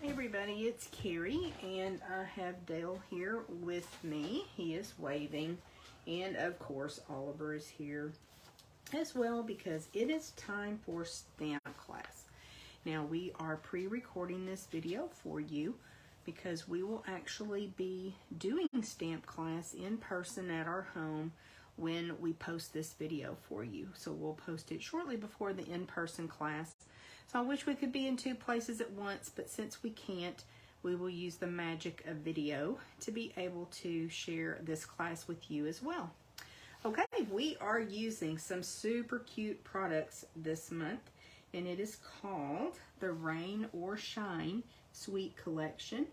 Hey everybody, it's Carrie, and I have Dale here with me. He is waving, and of course Oliver is here as well because it is time for stamp class. Now we are pre-recording this video for you because we will actually be doing stamp class in person at our home when we post this video for you. So we'll post it shortly before the in-person class. So I wish we could be in two places at once, but since we can't, we will use the magic of video to be able to share this class with you as well. Okay, we are using some super cute products this month, and it is called the Rain or Shine Sweet Collection.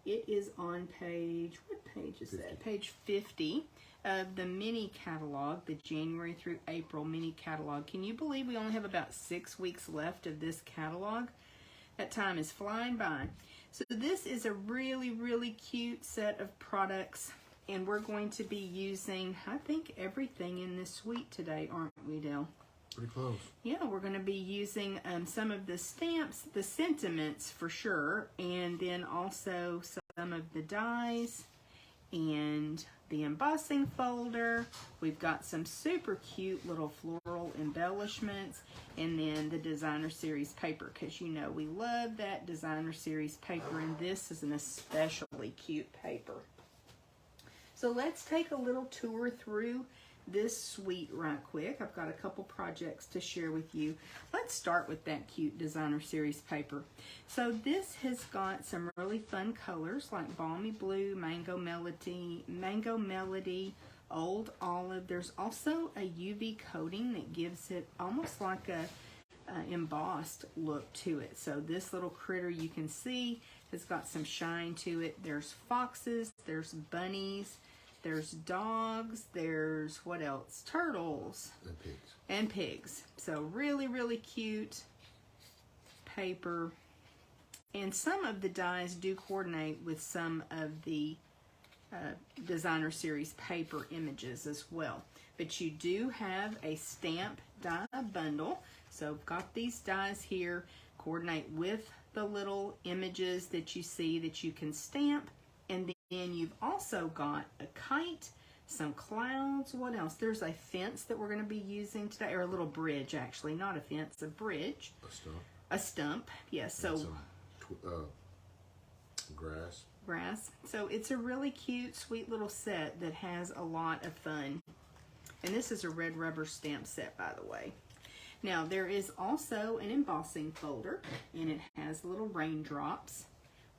It is on page, what page is that? Page 50 of the mini catalog, the January through April mini catalog. Can you believe we only have about 6 weeks left of this catalog? That time is flying by. So this is a really cute set of products, and we're going to be using, I think, everything in this suite today, aren't we, Dale? Pretty close. Yeah, we're going to be using some of the stamps, the sentiments for sure, and then also some of the dies and the embossing folder. We've got some super cute little floral embellishments, and then the designer series paper, because you know we love that designer series paper, and this is an especially cute paper. So let's take a little tour through this suite right quick. I've got a couple projects to share with you. Let's start with that cute designer series paper. So this has got some really fun colors like Balmy Blue, Mango Melody, Old Olive. There's also a UV coating that gives it almost like a embossed look to it. So this little critter you can see has got some shine to it. There's foxes, there's bunnies, there's dogs, there's what else? Turtles. And pigs. And pigs. So really cute paper. And some of the dies do coordinate with some of the designer series paper images as well. But you do have a stamp die bundle. So I've got these dies here, coordinate with the little images that you see that you can stamp. And then you've also got a kite, some clouds, what else? There's a fence that we're going to be using today, or a little bridge actually, not a fence, a bridge. A stump. A stump, yes. So some, grass. So it's a really cute, sweet little set that has a lot of fun. And this is a red rubber stamp set, by the way. Now there is also an embossing folder, and it has little raindrops.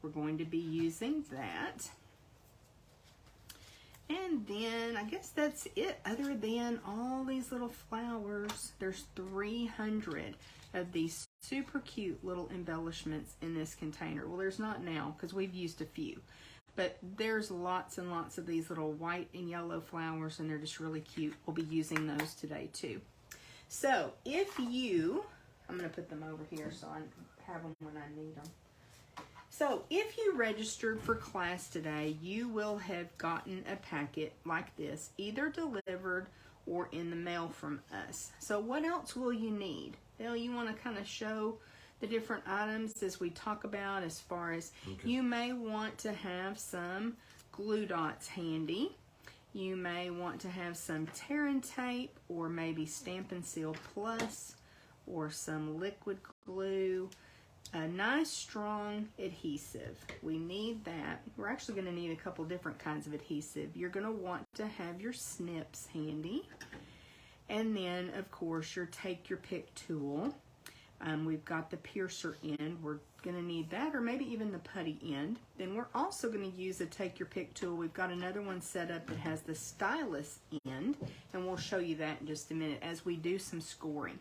We're going to be using that. And then I guess that's it, other than all these little flowers. There's 300 of these super cute little embellishments in this container. Well, there's not now because we've used a few. But there's lots and lots of these little white and yellow flowers, and they're just really cute. We'll be using those today too. So if you, I'm going to put them over here so I have them when I need them. So if you registered for class today, you will have gotten a packet like this, either delivered or in the mail from us. So what else will you need? Dale, you want to kind of show the different items as we talk about, as far as you may want to have some glue dots handy. You may want to have some tear and tape, or maybe Stampin' Seal Plus, or some liquid glue. A nice strong adhesive. We need that. We're actually going to need a couple different kinds of adhesive. You're going to want to have your snips handy. And then, of course, your take your pick tool. We've got the piercer end. We're going to need that, or maybe even the putty end. Then we're also going to use a take your pick tool. We've got another one set up that has the stylus end, and we'll show you that in just a minute as we do some scoring.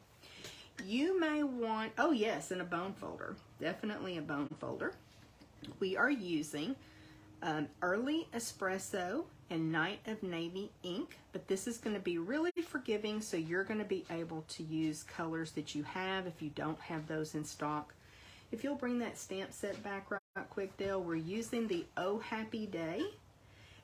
You may want, oh yes, and a bone folder. Definitely a bone folder. We are using Early Espresso and Night of Navy ink, but this is going to be really forgiving, so you're going to be able to use colors that you have if you don't have those in stock. If you'll bring that stamp set back right quick, Dale, we're using the Oh Happy Day.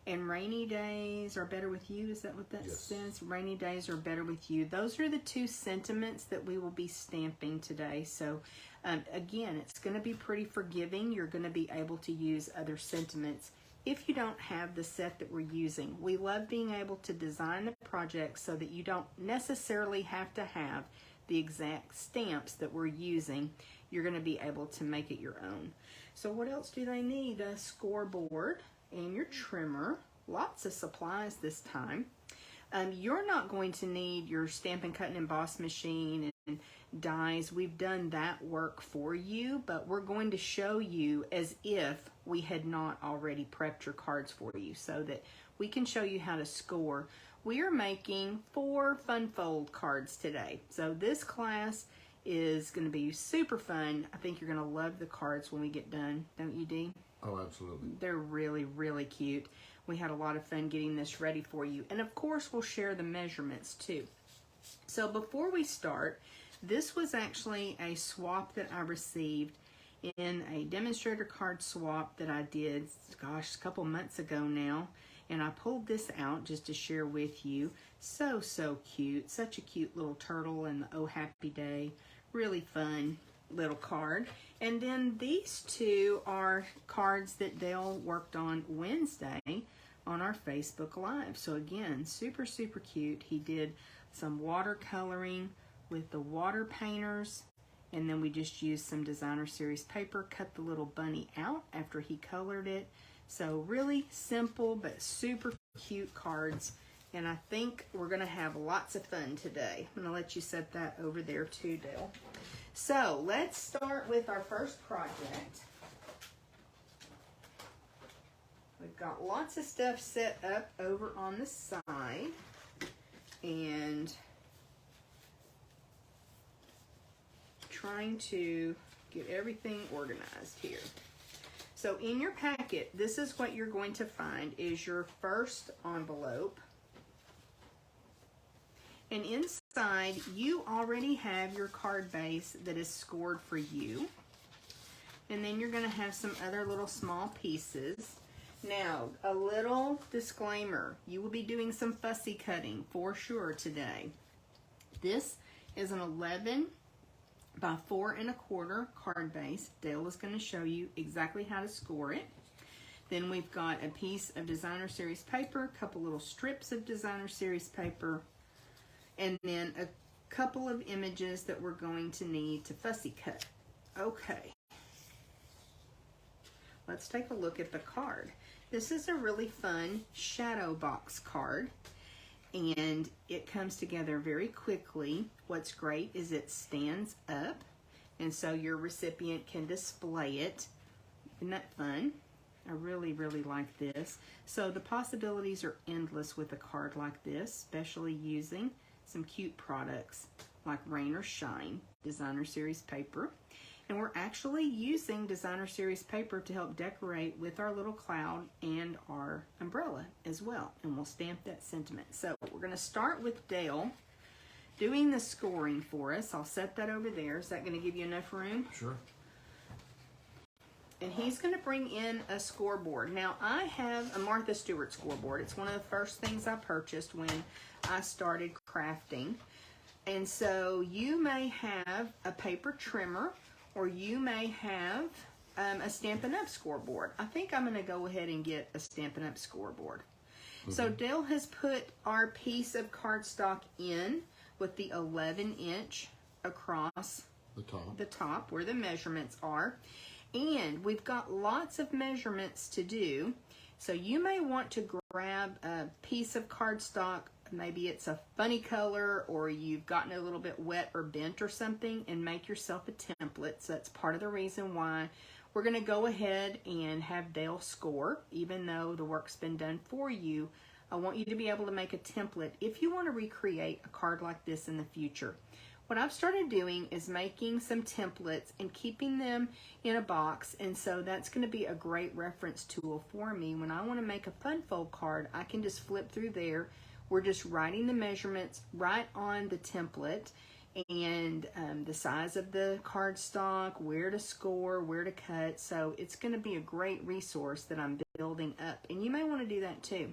And rainy days are better with you. Is that what that says? Rainy days are better with you. Those are the two sentiments that we will be stamping today. So Again, it's going to be pretty forgiving. You're going to be able to use other sentiments if you don't have the set that we're using. We love being able to design the project so that you don't necessarily have to have the exact stamps that we're using. You're going to be able to make it your own. So what else do they need? A scoreboard and your trimmer. Lots of supplies this time. You're not going to need your Stampin' Cut and Emboss machine and dies. We've done that work for you, but we're going to show you as if we had not already prepped your cards for you so that we can show you how to score. We are making 4 fun fold cards today. So this class is going to be super fun. I think you're going to love the cards when we get done, don't you, Dee? Oh, absolutely. They're really, really cute. We had a lot of fun getting this ready for you. And of course, we'll share the measurements too. So before we start, this was actually a swap that I received in a demonstrator card swap that I did, gosh, a couple months ago now. And I pulled this out just to share with you. So, so cute. Such a cute little turtle and the Oh Happy Day. Really fun little card. And then these two are cards that Dale worked on Wednesday on our Facebook Live. So again, super, super cute. He did some watercoloring with the water painters, and then we just used some Designer Series paper, cut the little bunny out after he colored it. So really simple but super cute cards, and I think we're going to have lots of fun today. I'm going to let you set that over there too, Dale. So let's start with our first project. We've got lots of stuff set up over on the side, and trying to get everything organized here. So in your packet, this is what you're going to find is your first envelope. And inside, you already have your card base that is scored for you. And then you're going to have some other little small pieces. Now, a little disclaimer. You will be doing some fussy cutting for sure today. This is an 11 by 4 1/4 card base. Dale is going to show you exactly how to score it. Then we've got a piece of Designer Series paper, a couple little strips of Designer Series paper, and then a couple of images that we're going to need to fussy cut. Okay. Let's take a look at the card. This is a really fun shadow box card, and it comes together very quickly. What's great is it stands up, and so your recipient can display it. Isn't that fun? I really, really like this. So the possibilities are endless with a card like this, especially using some cute products like Rain or Shine, Designer Series paper. And we're actually using Designer Series paper to help decorate with our little cloud and our umbrella as well. And we'll stamp that sentiment. So we're going to start with Dale doing the scoring for us. I'll set that over there. Is that going to give you enough room? Sure. And he's going to bring in a scoreboard. Now, I have a Martha Stewart scoreboard. It's one of the first things I purchased when I started crafting. And so you may have a paper trimmer, or you may have a Stampin' Up! Scoreboard. I think I'm going to go ahead and get a Stampin' Up! Scoreboard. Mm-hmm. So Dale has put our piece of cardstock in with the 11-inch across the top where the measurements are. And we've got lots of measurements to do. So you may want to grab a piece of cardstock. Maybe it's a funny color, or you've gotten a little bit wet or bent or something, and make yourself a template. So that's part of the reason why we're going to go ahead and have Dale score. Even though the work's been done for you, I want you to be able to make a template if you want to recreate a card like this in the future. What I've started doing is making some templates and keeping them in a box, and so that's going to be a great reference tool for me. When I want to make a fun fold card, I can just flip through there. We're just writing the measurements right on the template, and the size of the cardstock, where to score, where to cut. So it's going to be a great resource that I'm building up, and you may want to do that too.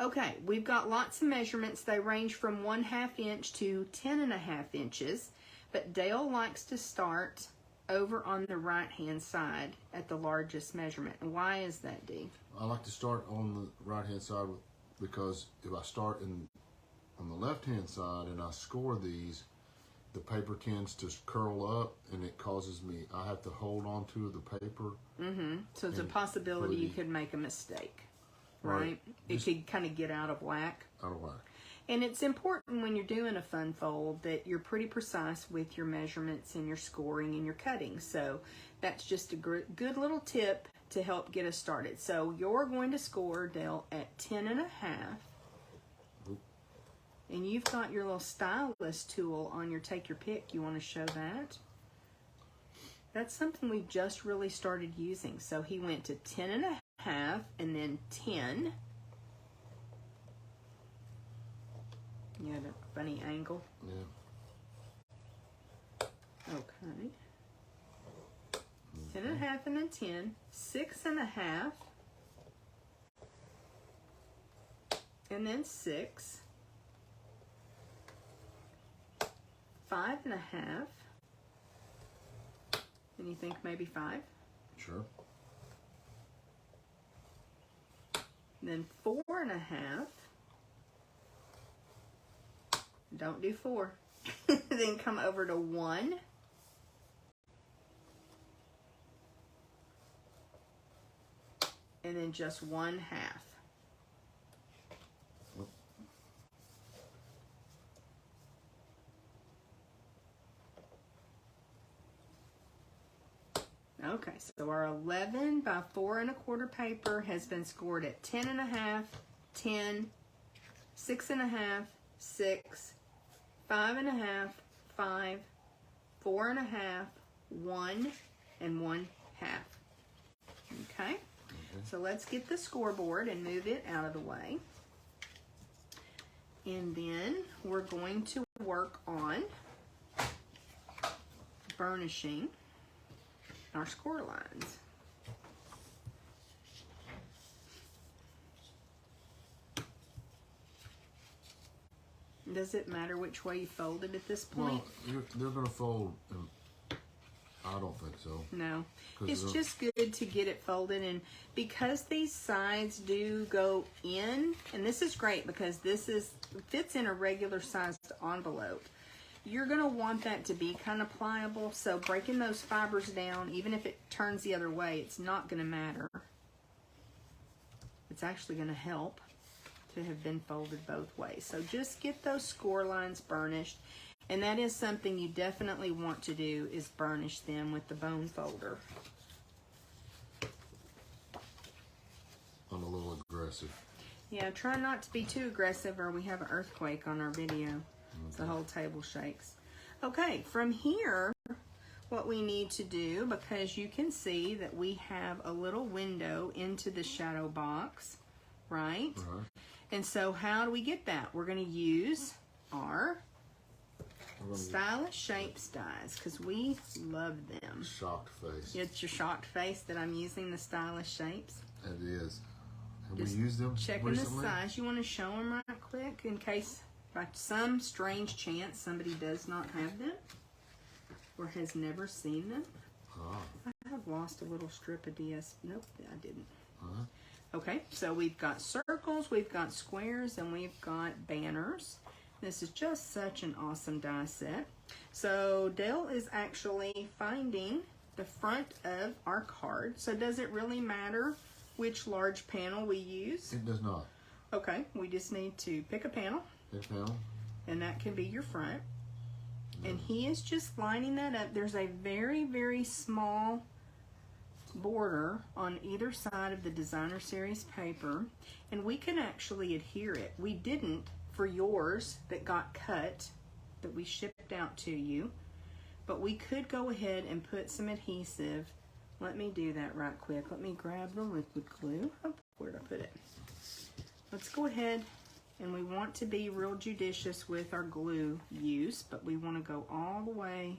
Okay, we've got lots of measurements. They range from 1/2 inch to 10 1/2 inches, but Dale likes to start over on the right-hand side at the largest measurement. And why is that, Dee? I like to start on the right-hand side because if I start on the left-hand side and I score these, the paper tends to curl up and it causes me, I have to hold on to the paper. So it's a possibility you could make a mistake, right? It could kind of get out of whack. Out of whack. And it's important when you're doing a fun fold that you're pretty precise with your measurements and your scoring and your cutting. So that's just a good little tip to help get us started. So you're going to score, Dale, at 10.5. And you've got your little stylus tool on your take your pick. You want to show that? That's something we've just really started using. So he went to 10.5 and then 10. You had a funny angle. Yeah. Okay. 10.5 and then 10. 6.5. And then 6. 5.5. And you think maybe 5? Sure. Then 4.5. Don't do 4. Then come over to 1. And then just 1/2. Okay, so our 11 by 4 1/4 paper has been scored at 10.5, 10, 6.5, 6, 5.5, 5, 4.5, 1, and 1/2. Okay, so let's get the scoreboard and move it out of the way. And then we're going to work on burnishing our score lines. Does it matter which way you fold it at this point? Well, they're going to fold. I don't think so. No. It's just good to get it folded, and because these sides do go in, and this is great because this fits in a regular sized envelope. You're going to want that to be kind of pliable, so breaking those fibers down, even if it turns the other way, it's not going to matter. It's actually going to help to have been folded both ways. So just get those score lines burnished, and that is something you definitely want to do, is burnish them with the bone folder. I'm a little aggressive. Yeah, try not to be too aggressive or we have an earthquake on our video. The whole table shakes. Okay, from here, what we need to do, because you can see that we have a little window into the shadow box, right? And so how do we get that? We're going to use our Stylish Shapes dies because we love them. Shocked face. It's your shocked face that I'm using the Stylish Shapes. It is. Have Just we used them checking recently? the size. You want to show them right quick in case by some strange chance somebody does not have them or has never seen them. I have lost a little strip of DS. Nope, I didn't. Okay, so we've got circles, we've got squares, and we've got banners. This is just such an awesome die set. So Dale is actually finding the front of our card. So does it really matter which large panel we use? It does not. Okay, we just need to pick a panel. Pick a panel. And that can be your front. And he is just lining that up. There's a very, very small border on either side of the Designer Series paper, and we can actually adhere it. We didn't for yours that got cut, that we shipped out to you, but we could go ahead and put some adhesive. Let me do that right quick. Let me grab the liquid glue. Oh, where'd I put it? Let's go ahead, and we want to be real judicious with our glue use, but we want to go all the way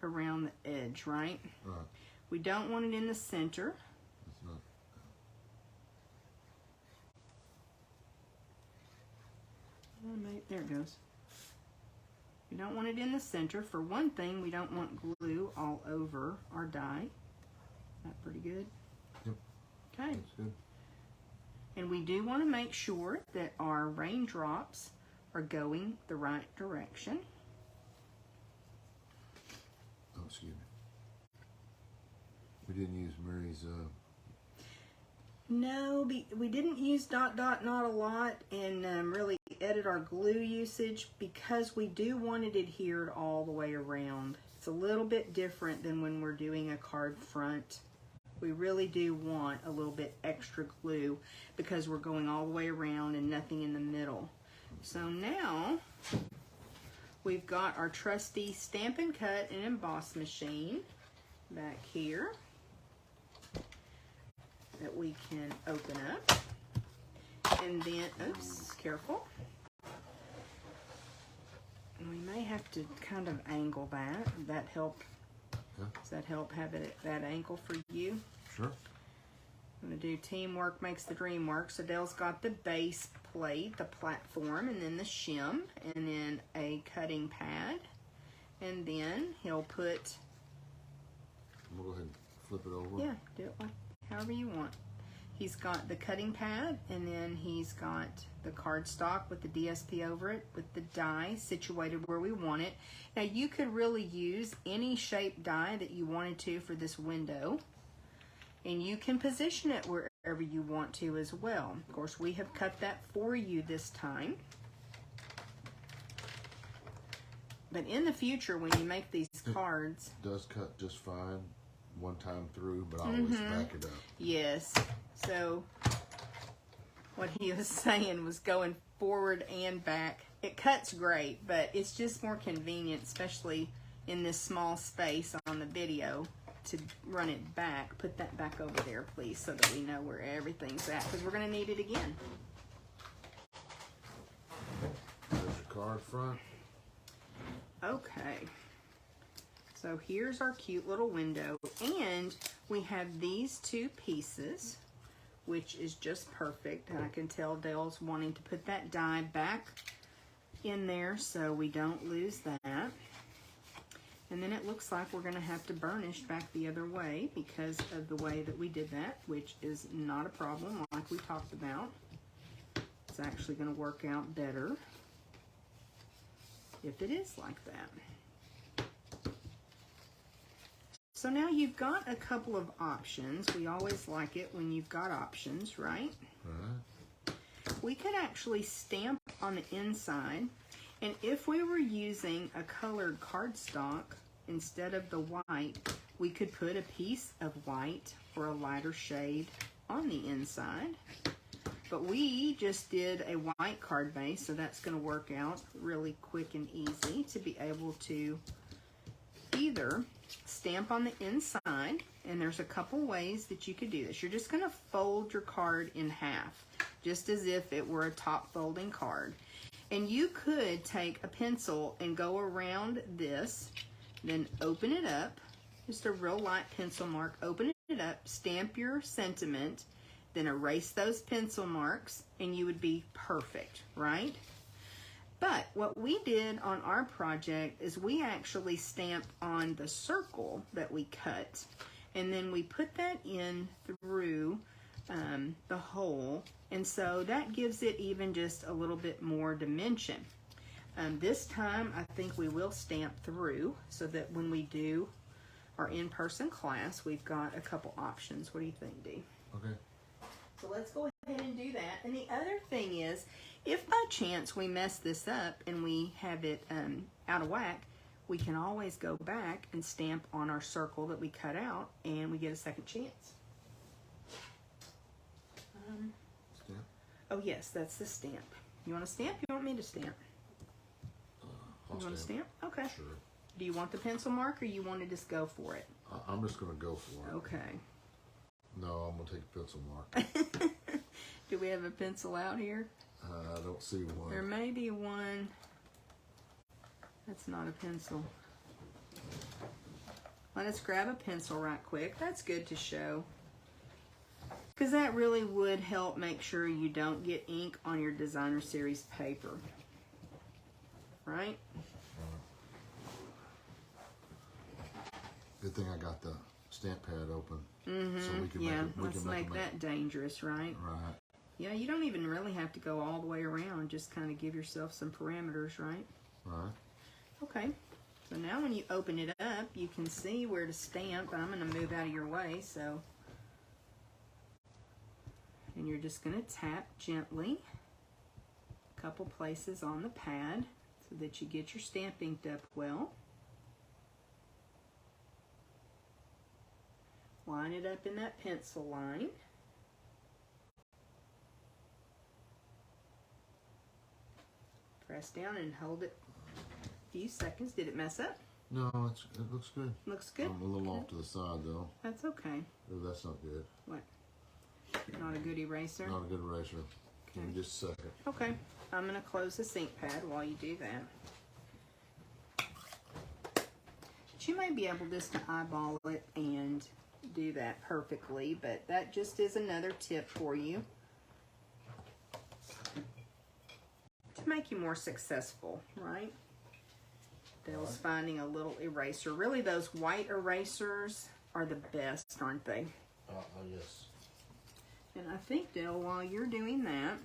around the edge, right? Right. We don't want it in the center. It's not. There it goes. We don't want it in the center. For one thing, we don't want glue all over our die. Is that pretty good? Yep. Okay. That's good. And we do want to make sure that our raindrops are going the right direction. Oh, excuse me. We didn't use Mary's. No, we didn't use dot dot not a lot and really edit our glue usage because we do want it adhered all the way around. It's a little bit different than when we're doing a card front. We really do want a little bit extra glue because we're going all the way around and nothing in the middle. So now we've got our trusty Stamp and Cut and Emboss machine back here that we can open up. And then, oops, careful. And we may have to kind of angle that. That help. Yeah. Does that help have it at that angle for you? Sure. I'm going to do teamwork makes the dream work. So Dale's got the base plate, the platform, and then the shim, and then a cutting pad. And then he'll put, I'm gonna go ahead and flip it over. yeah, do it like however you want. He's got the cutting pad, and then he's got the cardstock with the DSP over it, with the die situated where we want it. Now you could really use any shaped die that you wanted to for this window, and you can position it wherever you want to as well. Of course, we have cut that for you this time. But in the future, when you make these cards, It does cut just fine one time through, but I always back it up. yes. So what he was saying was going forward and back. It cuts great, but it's just more convenient, especially in this small space on the video, to run it back. Put that back over there, please, so that we know where everything's at, because we're going to need it again. There's your card front. Okay. So here's our cute little window, and we have these two pieces, which is just perfect. And I can tell Dale's wanting to put that die back in there so we don't lose that. And then it looks like we're going to have to burnish back the other way because of the way that we did that, which is not a problem like we talked about. It's actually going to work out better if it is like that. So now you've got a couple of options. We always like it when you've got options, right? Right. We could actually stamp on the inside, and if we were using a colored cardstock instead of the white, we could put a piece of white or a lighter shade on the inside. But we just did a white card base, so that's going to work out really quick and easy to be able to either stamp on the inside, and there's a couple ways that you could do this. You're just going to fold your card in half, just as if it were a top folding card. And you could take a pencil and go around this, then open it up, just a real light pencil mark, open it up, stamp your sentiment, then erase those pencil marks, and you would be perfect, right? But what we did on our project is we actually stamped on the circle that we cut, and then we put that in through the hole, and so that gives it even just a little bit more dimension. This time I think we will stamp through so that when we do our in-person class, we've got a couple options. What do you think, Dee? Okay. So let's go ahead and do that. And the other thing is, if by chance we mess this up and we have it out of whack, we can always go back and stamp on our circle that we cut out, and we get a second chance. Stamp. Oh yes, that's the stamp. You want to stamp? You want me to stamp? I'll You want to stamp. stamp? Okay. Sure. Do you want the pencil mark, or you want to just go for it? I'm just gonna go for it. Okay. No, I'm gonna take a pencil mark. Do we have a pencil out here? I don't see one. There may be one. That's not a pencil. Let us grab a pencil right quick. That's good to show, because that really would help make sure you don't get ink on your designer series paper. Right? Good thing I got the stamp pad open. Mm-hmm. So we can yeah, make it, let's make that dangerous, right? Right. Yeah, you don't even really have to go all the way around. Just kind of give yourself some parameters, right? Right. Okay. So now when you open it up, you can see where to stamp. I'm going to move out of your way, so. And you're just going to tap gently a couple places on the pad so that you get your stamp inked up well. Line it up in that pencil line. Press down and hold it a few seconds. Did it mess up? No, it looks good. Looks good? I'm a little off to the side though. That's okay. Oh, that's not good. What? Not a good eraser? Not a good eraser. Okay. Give me just a second. Okay. I'm going to close the ink pad while you do that. But you may be able just to eyeball it and do that perfectly, but that just is another tip for you to make you more successful, right? Dale's finding a little eraser. Really, those white erasers are the best, aren't they? Yes. And I think, Dale, while you're doing that,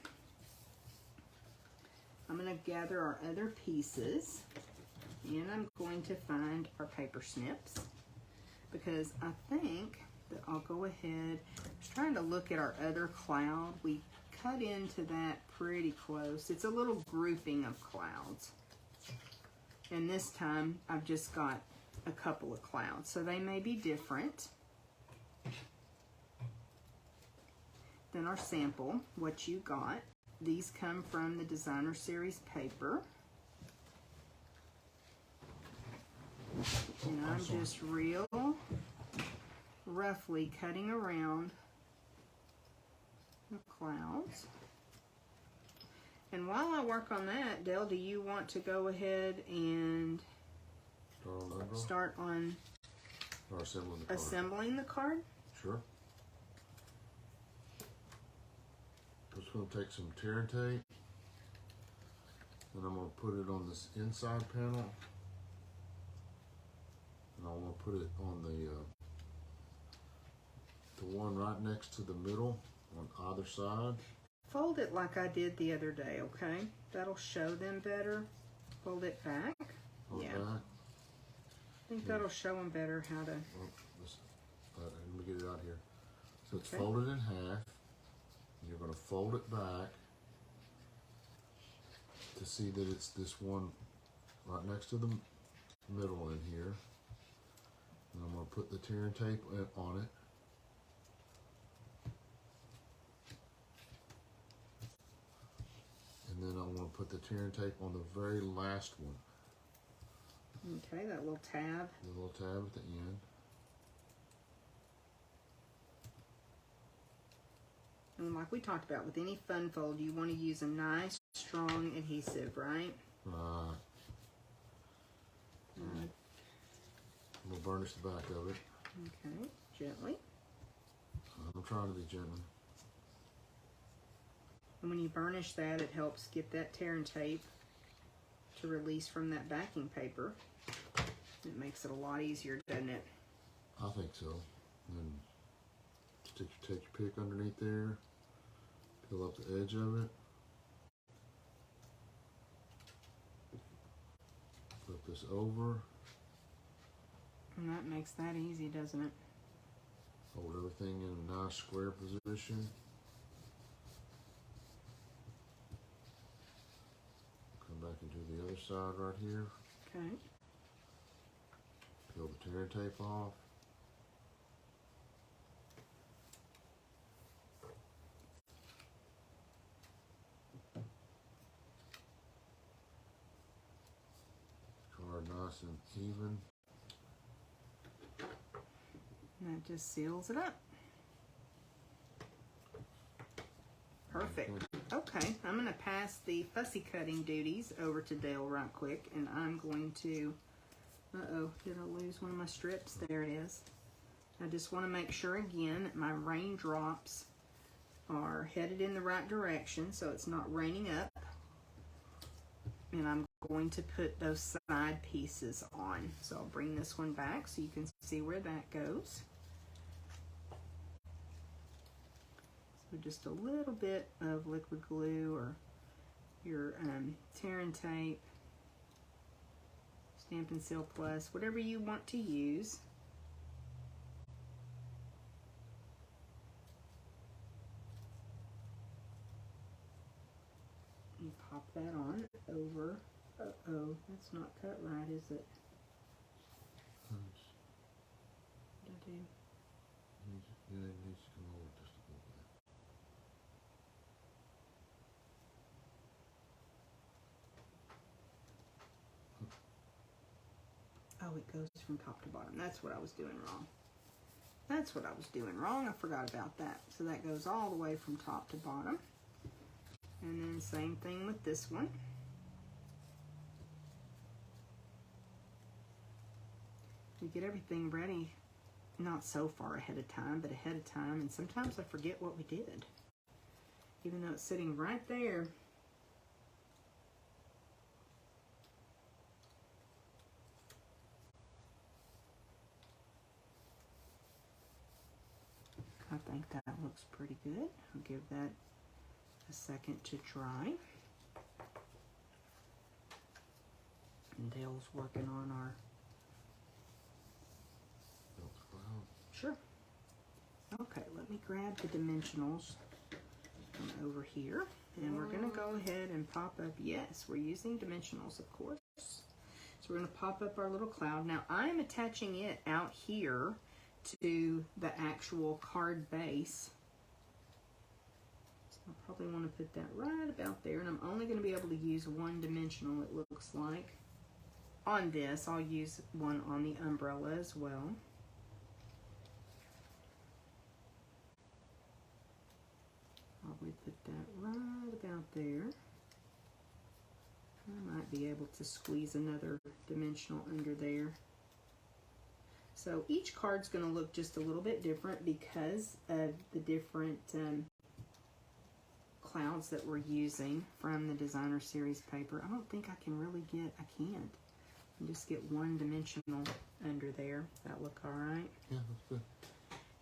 I'm going to gather our other pieces, and I'm going to find our paper snips, because I think that I'll go ahead. I was trying to look at our other cloud. We cut into that pretty close. It's a little grouping of clouds. And this time, I've just got a couple of clouds, so they may be different than our sample, what you got. These come from the Designer Series paper. And I'm just real roughly cutting around the clouds. And while I work on that, Dale, do you want to go ahead and start on Or assembling the card? assembling the card? Sure. I'm just going to take some tear and tape, and I'm going to put it on this inside panel, and I'm going to put it on the one right next to the middle on either side. Fold it like I did the other day, okay? That'll show them better. Fold it back. On Yeah. the back. I think that'll show them better how to. Well, let me get it out here. So it's Okay. folded in half. You're going to fold it back to see that it's this one right next to the middle in here. And I'm going to put the tear and tape on it. And then I'm going to put the tear and tape on the very last one. Okay, that little tab. The little tab at the end. And like we talked about, with any fun fold, you want to use a nice, strong adhesive, right? Right. Mm. I'm going to burnish the back of it. Okay, gently. I'm trying to be gentle. And when you burnish that, it helps get that tear and tape to release from that backing paper. It makes it a lot easier, doesn't it? I think so. And take your pick underneath there, peel up the edge of it, flip this over, And that makes that easy, doesn't it? hold everything in a nice square position. Come back and do the other side right here. Okay. Peel the tear and tape off. Card nice and even. And that just seals it up. Perfect. Okay, I'm going to pass the fussy cutting duties over to Dale right quick, and I'm going to, uh-oh, did I lose one of my strips? There it is. I just want to make sure again that my raindrops are headed in the right direction so it's not raining up. And I'm going to put those side pieces on. So I'll bring this one back so you can see where that goes. So just a little bit of liquid glue or your tear and tape, Stampin' Seal Plus, whatever you want to use. And pop that on over. Uh-oh, that's not cut right, is it? What did I do? Yeah, it needs to come over just a little bit. Oh, it goes from top to bottom. That's what I was doing wrong. That's what I was doing wrong. I forgot about that. So that goes all the way from top to bottom. And then same thing with this one. We get everything ready, not so far ahead of time, but ahead of time. And sometimes I forget what we did, even though it's sitting right there. I think that looks pretty good. I'll give that a second to dry. And Dale's working on our... Sure. Okay, let me grab the dimensionals from over here. And we're going to go ahead and pop up... Yes, we're using dimensionals, of course. So we're going to pop up our little cloud. Now, I'm attaching it out here to the actual card base. So I'll probably want to put that right about there. And I'm only going to be able to use one dimensional, it looks like. On this, I'll use one on the umbrella as well. Probably put that right about there. I might be able to squeeze another dimensional under there. So each card's going to look just a little bit different because of the different clouds that we're using from the Designer Series paper. I don't think I can really get, I can't. Just get one dimensional under there. That look all right? Yeah, that's good.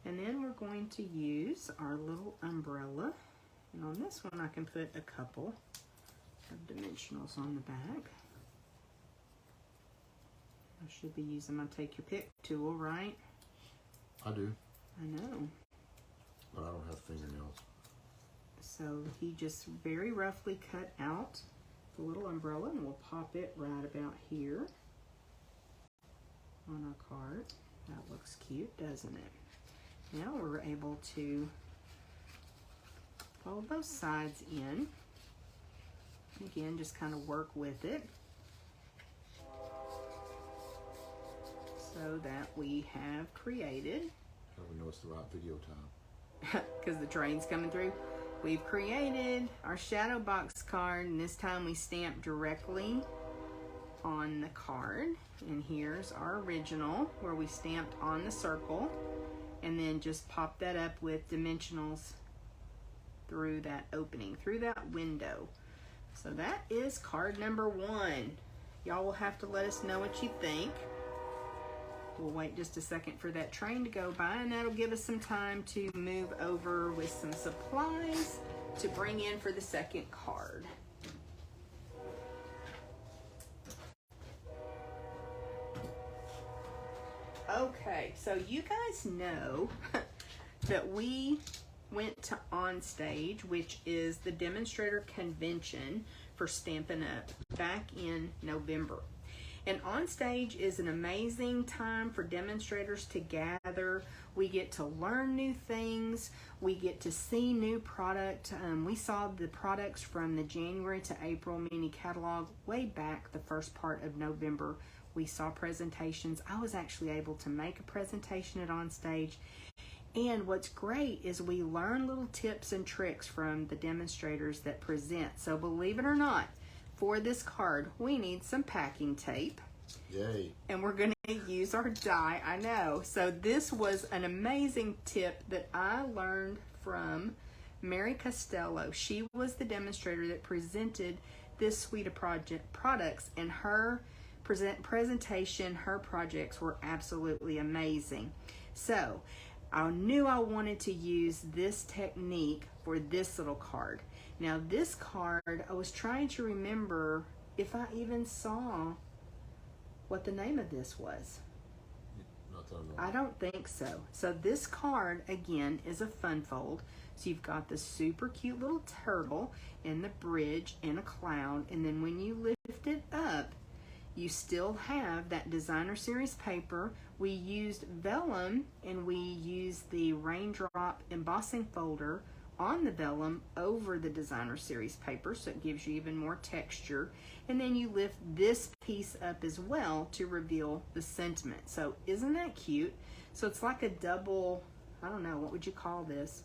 And then we're going to use our little umbrella. And on this one I can put a couple of dimensionals on the back. I should be using my Take Your Pick tool, right? I do. I know. But I don't have fingernails. So he just very roughly cut out the little umbrella, and we'll pop it right about here on our card. That looks cute, doesn't it? Now we're able to fold both sides in. Again, just kind of work with it so that we have created, How do we know it's the right video time? because the train's coming through, we've created our shadow box card, and this time we stamp directly on the card. And here's our original where we stamped on the circle and then just pop that up with dimensionals through that opening, through that window. So that is card number 1. Y'all will have to let us know what you think. We'll wait just a second for that train to go by, and that'll give us some time to move over with some supplies to bring in for the second card. Okay, so you guys know that we went to Onstage, which is the demonstrator convention for Stampin' Up! Back in November. And Onstage is an amazing time for demonstrators to gather. We get to learn new things. We get to see new product. We saw the products from the January to April mini catalog way back the first part of November. We saw presentations. I was actually able to make a presentation at Onstage. And what's great is we learn little tips and tricks from the demonstrators that present. So believe it or not, for this card, we need some packing tape. Yay. And we're going to use our die, I know. So this was an amazing tip that I learned from Mary Costello. She was the demonstrator that presented this suite of products, and her presentation, her projects were absolutely amazing. So I knew I wanted to use this technique for this little card. Now this card, I was trying to remember if I even saw what the name of this was. I don't think so. So this card, again, is a fun fold. So you've got the super cute little turtle and the bridge and a cloud. And then when you lift it up, you still have that designer series paper. We used vellum and we used the raindrop embossing folder on the vellum over the designer series paper, so it gives you even more texture. And then you lift this piece up as well to reveal the sentiment. So isn't that cute? So it's like a double, I don't know, what would you call this?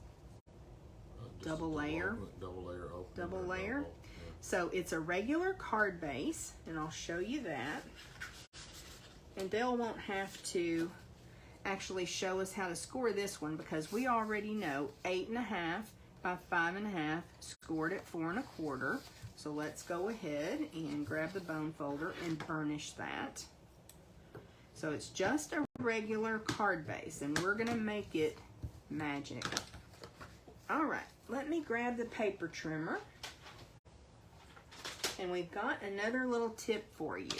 Double layer? Double layer open. Double layer? Yeah. So it's a regular card base, and I'll show you that. And Dale won't have to actually show us how to score this one because we already know 8.5 by 5.5 scored at 4 1/4. So let's go ahead and grab the bone folder and burnish that. So it's just a regular card base, and we're gonna make it magic. All right, let me grab the paper trimmer. And we've got another little tip for you.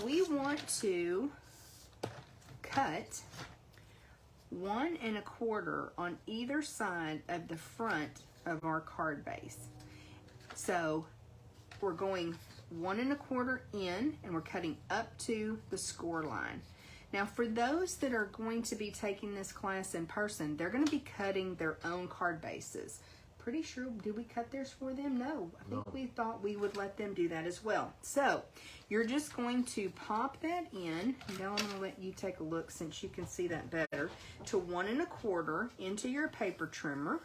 We want to cut 1 1/4 on either side of the front of our card base. So we're going 1 1/4 in, and we're cutting up to the score line. Now for those that are going to be taking this class in person, they're going to be cutting their own card bases. Pretty sure, did we cut theirs for them? No, I think we thought we would let them do that as well. So you're just going to pop that in. Now I'm going to let you take a look since you can see that better. To 1 1/4 into your paper trimmer.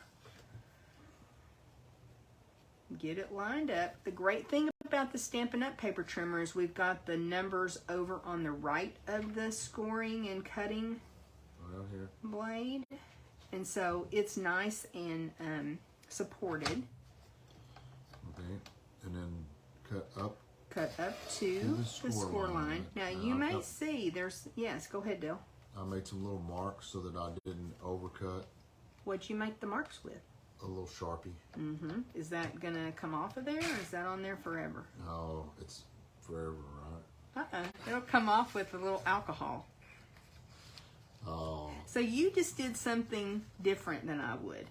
Get it lined up. The great thing about the Stampin' Up! Paper trimmer is we've got the numbers over on the right of the scoring and cutting Here. blade. And so it's nice and supported. Okay. And then cut up to the score line. Now you may see there's, yes, go ahead, Dale. I made some little marks so that I didn't overcut. What'd you make the marks with? A little Sharpie. Is that gonna come off of there, or is that on there forever? Oh, it's forever, right? It'll come off with a little alcohol. Oh. So you just did something different than I would.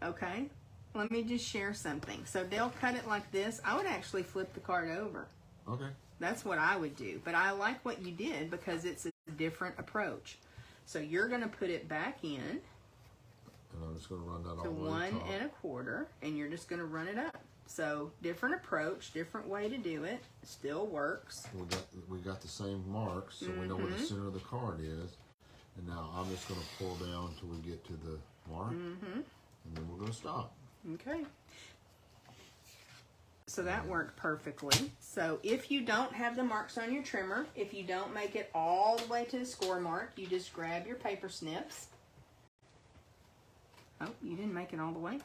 Okay? Let me just share something. So they'll cut it like this. I would actually flip the card over. Okay. That's what I would do. But I like what you did because it's a different approach. So you're going to put it back in And I'm just going to run that to all the way to 1 1/4, and you're just going to run it up. So different approach, different way to do it. Still works. We got the same marks, so we know where the center of the card is. And now I'm just going to pull down until we get to the mark, and then we're going to stop. Okay. So that worked perfectly. So if you don't have the marks on your trimmer, if you don't make it all the way to the score mark, you just grab your paper snips. Oh, you didn't make it all the way.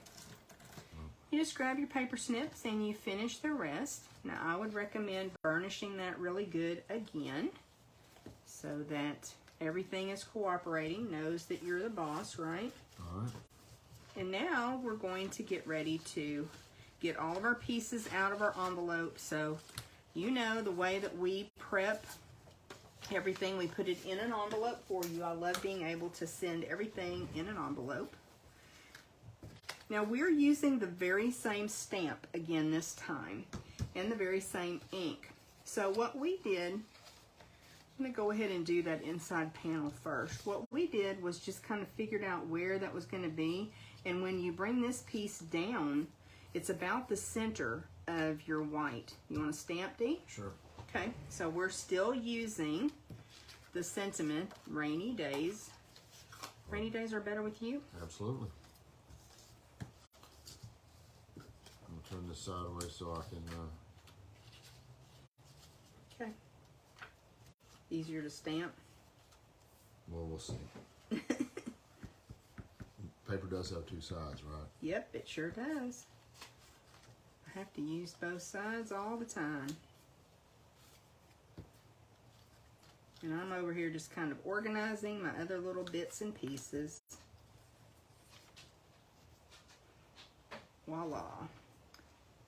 You just grab your paper snips and you finish the rest. Now I would recommend burnishing that really good again so that everything is cooperating, knows that you're the boss, right? All right. And now we're going to get ready to get all of our pieces out of our envelope. So you know the way that we prep everything, we put it in an envelope for you. I love being able to send everything in an envelope. Now we're using the very same stamp again this time and the very same ink. So what we did, I'm going to go ahead and do that inside panel first. What we did was just kind of figured out where that was going to be. And when you bring this piece down, it's about the center of your white. You want to stamp, Dee? Sure. Okay, so we're still using the sentiment, rainy days. Rainy days are better with you? Absolutely. I'm going to turn this sideways so I can... Okay. Easier to stamp. Well, we'll see. Paper does have two sides, right? Yep, it sure does. I have to use both sides all the time. And I'm over here just kind of organizing my other little bits and pieces. Voila.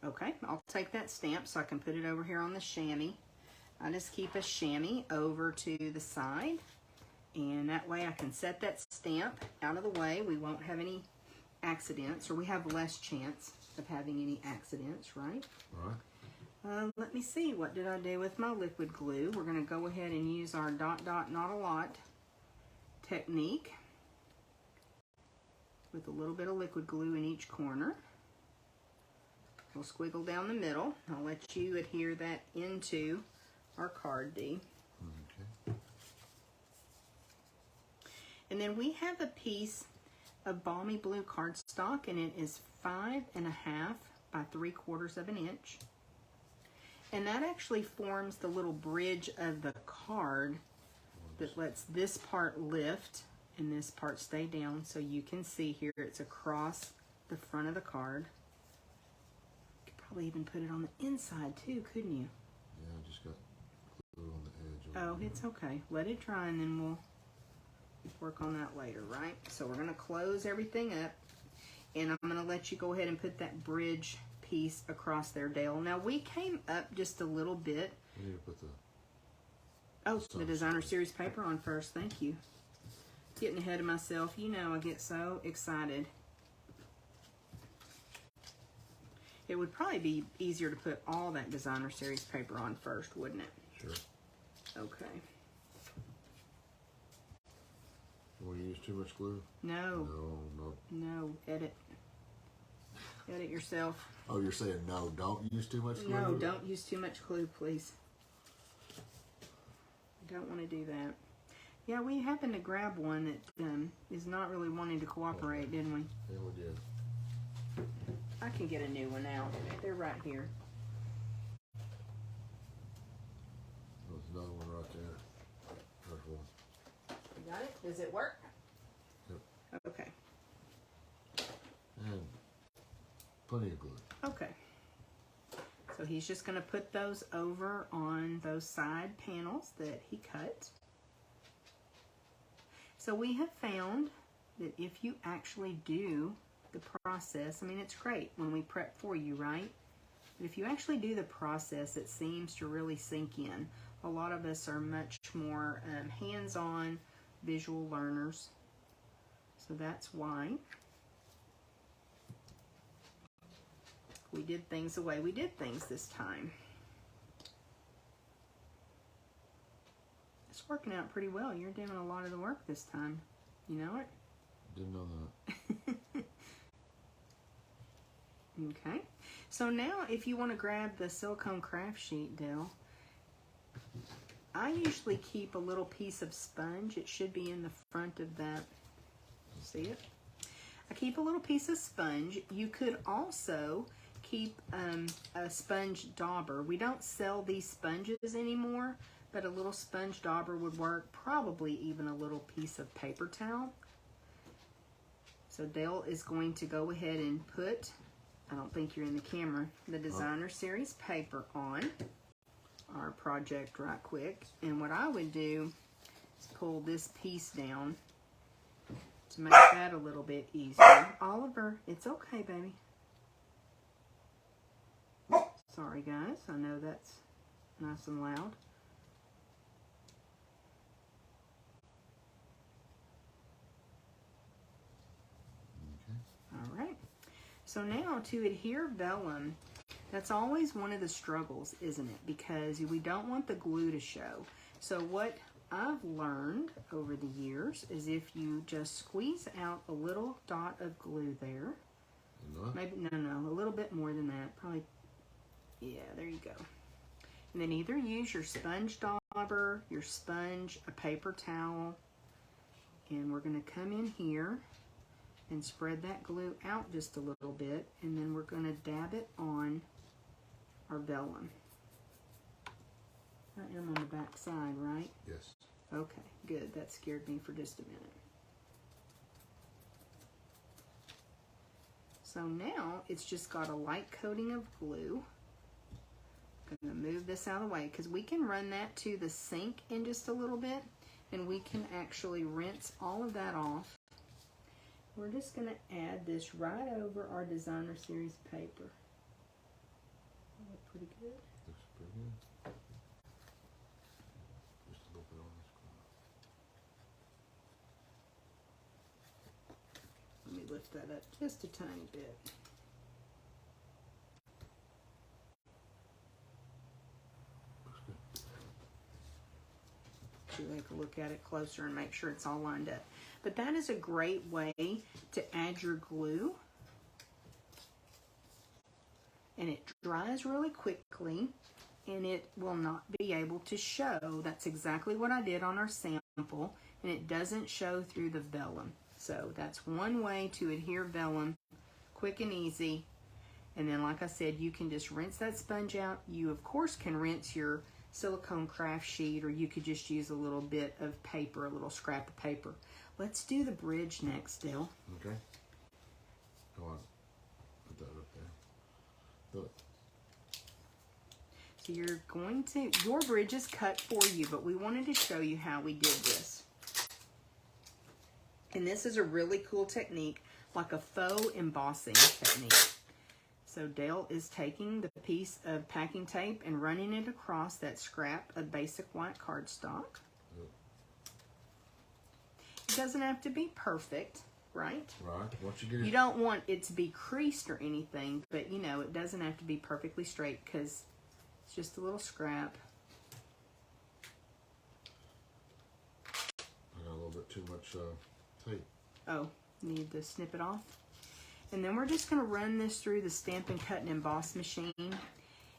Okay, I'll take that stamp so I can put it over here on the chamois. I just keep a chamois over to the side, and that way I can set that stamp out of the way. We won't have any accidents, or we have less chance of having any accidents, right? Right. Let me see, what did I do with my liquid glue? We're going to go ahead and use our dot, dot, not a lot technique with a little bit of liquid glue in each corner. We'll squiggle down the middle. I'll let you adhere that into our card, Dee. Okay. And then we have a piece of balmy blue cardstock, and it is 5.5 by 3/4 of an inch. And that actually forms the little bridge of the card that lets this part lift and this part stay down. So you can see here it's across the front of the card. You could probably even put it on the inside too, couldn't you? Yeah, I just got glue on the edge. Oh, it's okay. Let it dry and then we'll work on that later, right? So we're going to close everything up, and I'm going to let you go ahead and put that bridge piece across there, Dale. Now we came up just a little bit. We need to put the... Oh, the designer series paper on first. Thank you. Getting ahead of myself. You know I get so excited. It would probably be easier to put all that designer series paper on first, wouldn't it? Sure. Okay. Will you use too much glue? No. No. No. Edit. Edit yourself. Oh, you're saying no, don't use too much glue? No, don't use too much glue, please. I don't want to do that. Yeah, we happened to grab one that is not really wanting to cooperate, didn't we? Yeah, we did. I can get a new one out. They're right here. There's another one right there. There's one. You got it? Does it work? Yep. Okay. And plenty of glue. Okay. So he's just going to put those over on those side panels that he cut. So we have found that if you actually do the process, I mean, it's great when we prep for you, right? But if you actually do the process, it seems to really sink in. A lot of us are much more hands-on visual learners. So that's why we did things the way we did things this time. It's working out pretty well. You're doing a lot of the work this time. You know it? Didn't know that. Okay. So now if you want to grab the silicone craft sheet, Dale, I usually keep a little piece of sponge. It should be in the front of that. See it? I keep a little piece of sponge. You could also keep a sponge dauber. We don't sell these sponges anymore, but a little sponge dauber would work. Probably even a little piece of paper towel. So Dale is going to go ahead and put, I don't think you're in the camera, the designer series paper on our project right quick. And what I would do is pull this piece down to make that a little bit easier. Oliver, it's okay, baby. Sorry, guys. I know that's nice and loud. Okay. All right. So now to adhere vellum, that's always one of the struggles, isn't it? Because we don't want the glue to show. So what I've learned over the years is if you just squeeze out a little dot of glue there, maybe, no, a little bit more than that, probably, yeah, there you go. And then either use your sponge dauber, your sponge, a paper towel, and we're going to come in here and spread that glue out just a little bit, and then we're going to dab it on our vellum. I am on the back side, right? Yes. Okay, good. That scared me for just a minute. So now it's just got a light coating of glue. gonna move this out of the way because we can run that to the sink in just a little bit and we can actually rinse all of that off. We're just gonna add this right over our designer series paper. That look pretty good. Looks pretty good. Just a little bit on this corner. Let me lift that up just a tiny bit. Looks good. So take a look at it closer and make sure it's all lined up. But that is a great way to add your glue. And it dries really quickly and it will not be able to show. That's exactly what I did on our sample, and it doesn't show through the vellum. So that's one way to adhere vellum, quick and easy. And then like I said, you can just rinse that sponge out. You of course can rinse your silicone craft sheet, or you could just use a little bit of paper, a little scrap of paper. Let's do the bridge next, Dale. Okay. Go on. Put that up there. Look. So you're going to, your bridge is cut for you, but we wanted to show you how we did this. And this is a really cool technique, like a faux embossing technique. So Dale is taking the piece of packing tape and running it across that scrap of basic white cardstock. It doesn't have to be perfect, right? Right. Once you get it. You don't want it to be creased or anything, but you know, it doesn't have to be perfectly straight because it's just a little scrap. I got a little bit too much tape. Oh, need to snip it off. And then we're just going to run this through the Stampin' Cut and Emboss machine,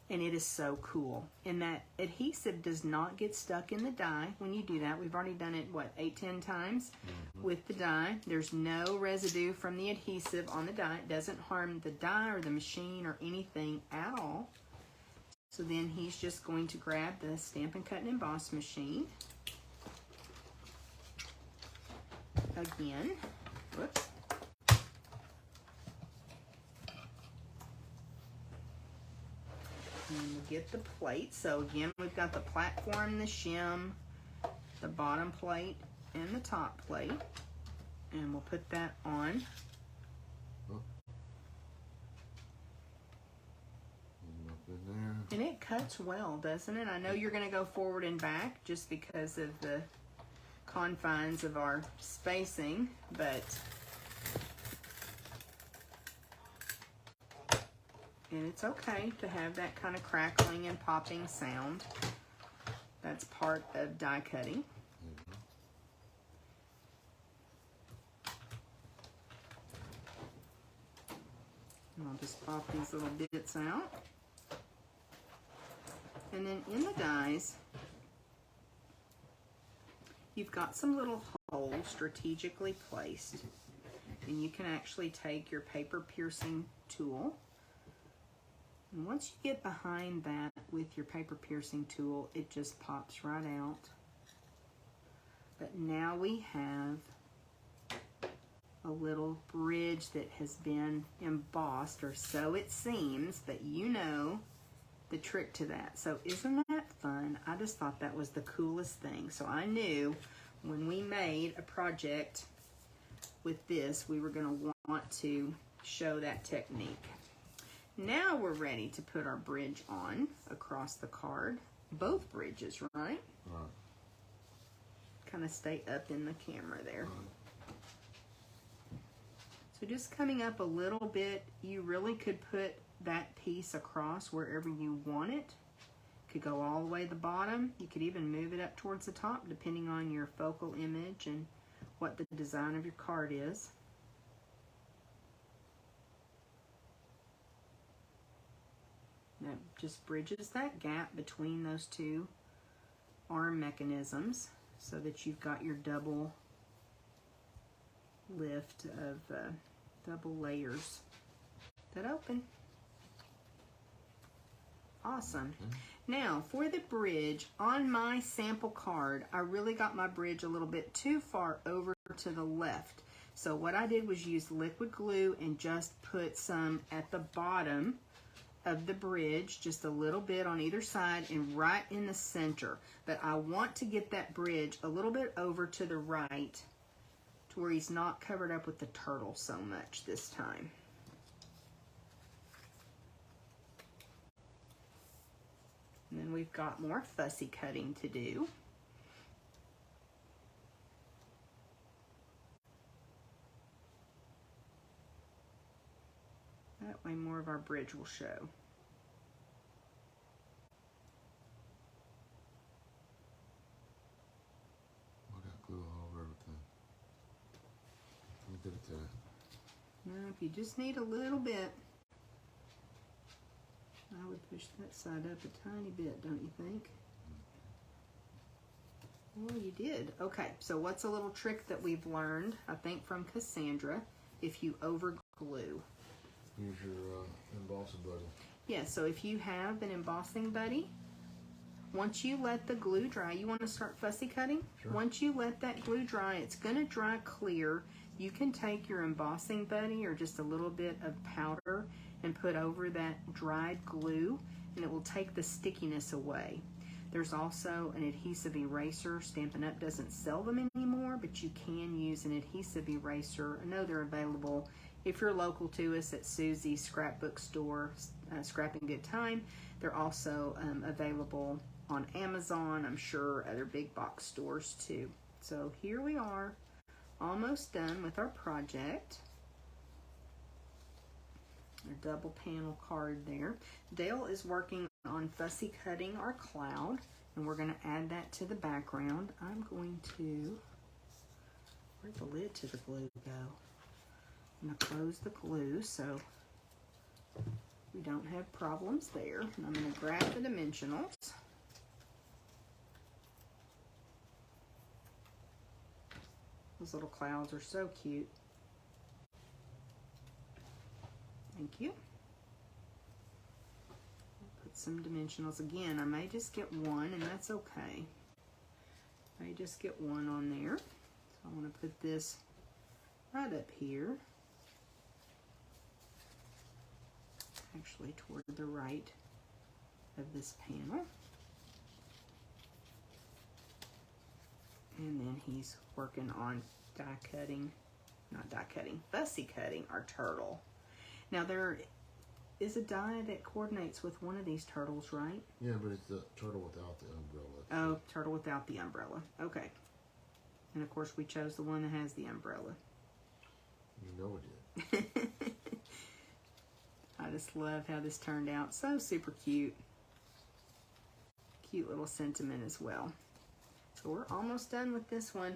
and it is so cool. And that adhesive does not get stuck in the die when you do that. We've already done it, what, 8-10 times with the die. There's no residue from the adhesive on the die. It doesn't harm the die or the machine or anything at all. So then he's just going to grab the Stampin' Cut and Emboss machine. Again, whoops. And we'll get the plate. So again, we've got the platform, the shim, the bottom plate, and the top plate. And we'll put that on. Up in there. And it cuts well, doesn't it? I know you're going to go forward and back just because of the confines of our spacing, but and it's okay to have that kind of crackling and popping sound. That's part of die cutting. And I'll just pop these little bits out. And then in the dies, you've got some little holes strategically placed. And you can actually take your paper piercing tool. And once you get behind that with your paper piercing tool, it just pops right out. But now we have a little bridge that has been embossed, or so it seems, but you know the trick to that. So isn't that fun? I just thought that was the coolest thing. So I knew when we made a project with this, we were going to want to show that technique. Now we're ready to put our bridge on across the card. Both bridges, right? Right. Kind of stay up in the camera there. So just coming up a little bit, you really could put that piece across wherever you want it. Could go all the way to the bottom. You could even move it up towards the top depending on your focal image and what the design of your card is. That just bridges that gap between those two arm mechanisms so that you've got your double lift of double layers that open. Awesome. Now for the bridge, on my sample card, I really got my bridge a little bit too far over to the left. So what I did was use liquid glue and just put some at the bottom of the bridge, just a little bit on either side and right in the center. But I want to get that bridge a little bit over to the right to where he's not covered up with the turtle so much this time. And then we've got more fussy cutting to do. That way more of our bridge will show. I got glue all over everything. Look at that. Now, if you just need a little bit, I would push that side up a tiny bit, don't you think? Well, you did. Okay, so what's a little trick that we've learned, I think from Cassandra, if you over glue? Use your embossing buddy. Yeah, so if you have an embossing buddy, once you let the glue dry, you want to start fussy cutting? Sure. Once you let that glue dry, it's going to dry clear. You can take your embossing buddy or just a little bit of powder and put over that dried glue, and it will take the stickiness away. There's also an adhesive eraser. Stampin' Up! Doesn't sell them anymore, but you can use an adhesive eraser. I know they're available if you're local to us at Susie's Scrapbook Store, Scrapping Good Time. They're also available on Amazon, I'm sure other big box stores too. So here we are, almost done with our project. Our double panel card there. Dale is working on fussy cutting our cloud, and we're going to add that to the background. I'm going to, where'd the lid to the glue go? I'm going to close the glue so we don't have problems there. And I'm going to grab the dimensionals. Those little clouds are so cute. Thank you. Put some dimensionals again. I may just get one, and that's okay. I may just get one on there. So I want to put this right up here. Actually toward the right of this panel. And then he's working on fussy cutting our turtle. Now there is a die that coordinates with one of these turtles, right? Yeah, but it's the turtle without the umbrella. Oh, turtle without the umbrella. Okay. And of course we chose the one that has the umbrella. You know it did. I just love how this turned out. So super cute. Cute little sentiment as well. So we're almost done with this one.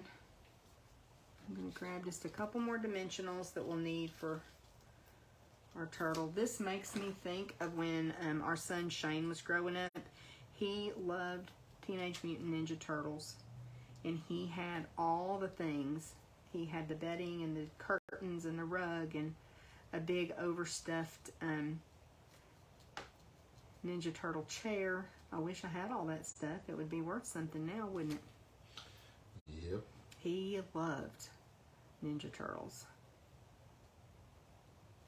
I'm going to grab just a couple more dimensionals that we'll need for our turtle. This makes me think of when our son Shane was growing up. He loved Teenage Mutant Ninja Turtles, and he had all the things. He had the bedding and the curtains and the rug and a big overstuffed Ninja Turtle chair. I wish I had all that stuff. It would be worth something now, wouldn't it? Yep. He loved Ninja Turtles.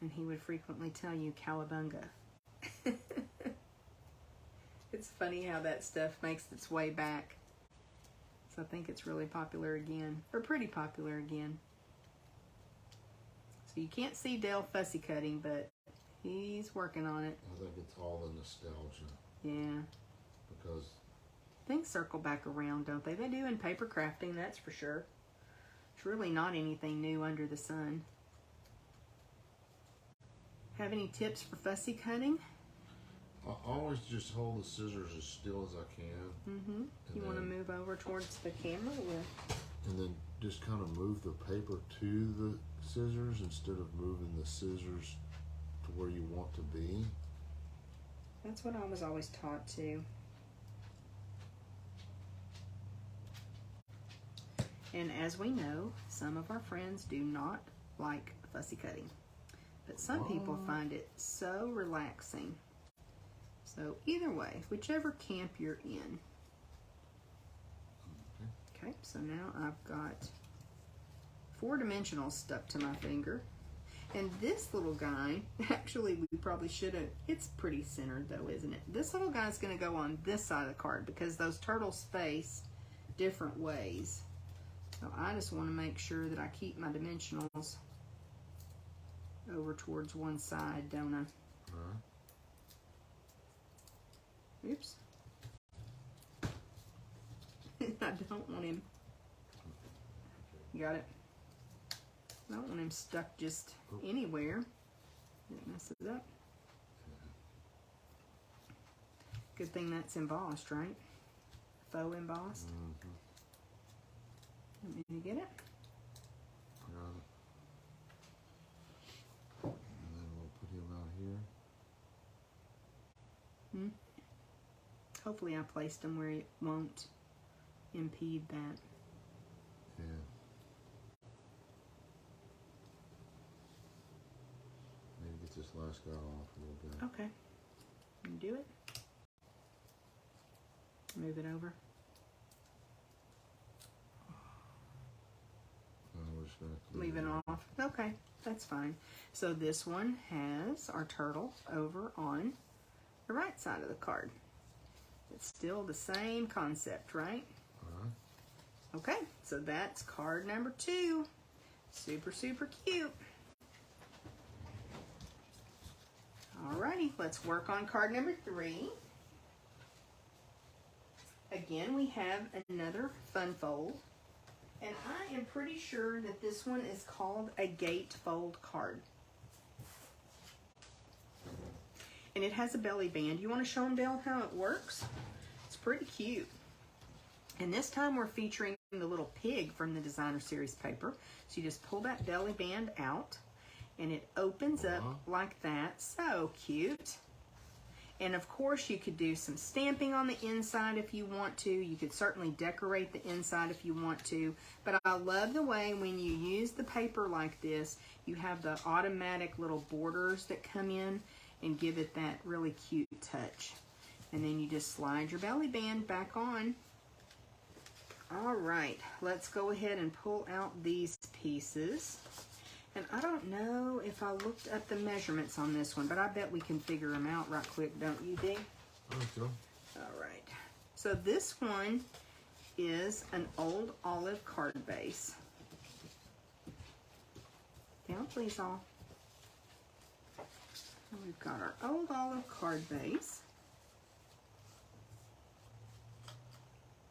And he would frequently tell you cowabunga. It's funny how that stuff makes its way back. So I think it's really popular again. Or pretty popular again. So you can't see Dale fussy cutting, but he's working on it. I think it's all the nostalgia. Yeah. Because Things circle back around, don't they? They do in paper crafting, that's for sure. It's really not anything new under the sun. Have any tips for fussy cutting? I always just hold the scissors as still as I can. Mm-hmm. You want to move over towards the camera? Or? And then just kind of move the paper to the scissors instead of moving the scissors to where you want to be. That's what I was always taught to. And as we know, some of our friends do not like fussy cutting. But some people find it so relaxing. So either way, whichever camp you're in. Okay, so now I've got 4 dimensionals stuck to my finger. And this little guy, actually, we probably should have, it's pretty centered though, isn't it? This little guy's going to go on this side of the card because those turtles face different ways. So I just want to make sure that I keep my dimensionals over towards one side, don't I? Oops. I don't want him. You got it? I don't want him stuck just anywhere. It messes up. Good thing that's embossed, right? Faux embossed. Want me to get it? Got it. And then we'll put him out here. Hopefully I placed him where it won't impede that. Yeah. Maybe get this last guy off a little bit. Okay. You do it. Move it over. We're just gonna Leave it off. Okay, that's fine. So this one has our turtle over on the right side of the card. It's still the same concept, right? Alright. Okay, so that's card number 2. Super, super cute. Alrighty, let's work on card number 3. Again, we have another fun fold. And I am pretty sure that this one is called a gatefold card. And it has a belly band. You want to show them, Dale, how it works? It's pretty cute. And this time we're featuring the little pig from the Designer Series paper. So you just pull that belly band out and it opens up like that. So cute. And of course you could do some stamping on the inside if you want to. You could certainly decorate the inside if you want to. But I love the way when you use the paper like this, you have the automatic little borders that come in and give it that really cute touch. And then you just slide your belly band back on. All right, let's go ahead and pull out these pieces. And I don't know if I looked up the measurements on this one, but I bet we can figure them out right quick, don't you, Dee? Okay. All right. So this one is an old olive card base. Down, please, all. And we've got our old olive card base.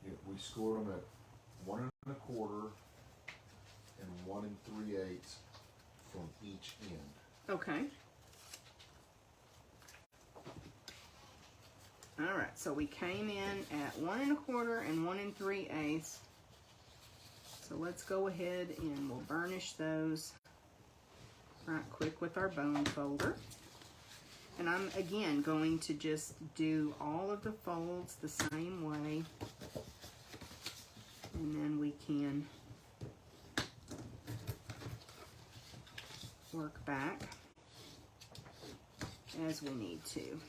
Yeah, we scored them at 1 1/4 and 1 3/8 from each end. Okay. All right, so we came in at 1 1/4 and 1 3/8. So let's go ahead and we'll burnish those right quick with our bone folder. And I'm again going to just do all of the folds the same way. And then we can work back as we need to.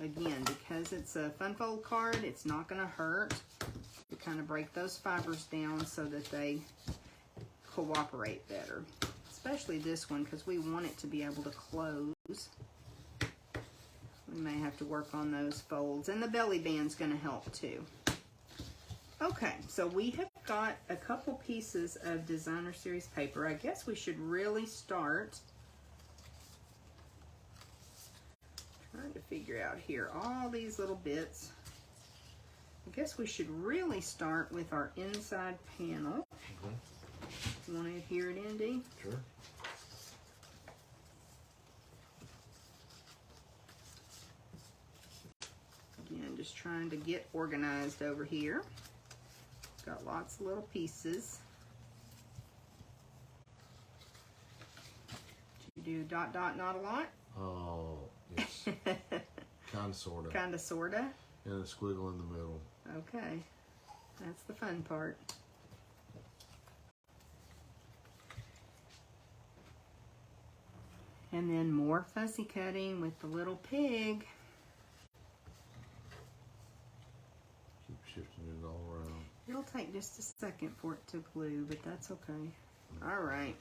Again, because it's a fun fold card, it's not going to hurt to kind of break those fibers down so that they cooperate better. Especially this one because we want it to be able to close. We may have to work on those folds, and the belly band's going to help too. Okay, so we have got a couple pieces of Designer Series paper. I guess we should really start trying to figure out here all these little bits. I guess we should really start with our inside panel. Okay. You want to adhere it in, Dee? Sure. Again, just trying to get organized over here. Got lots of little pieces. Did you do dot, dot, not a lot? Oh, yes. Kind of, sort of. Kind of, sort of. And a squiggle in the middle. Okay. That's the fun part. And then more fussy cutting with the little pig. Keep shifting it all around. It'll take just a second for it to glue, but that's okay. All right.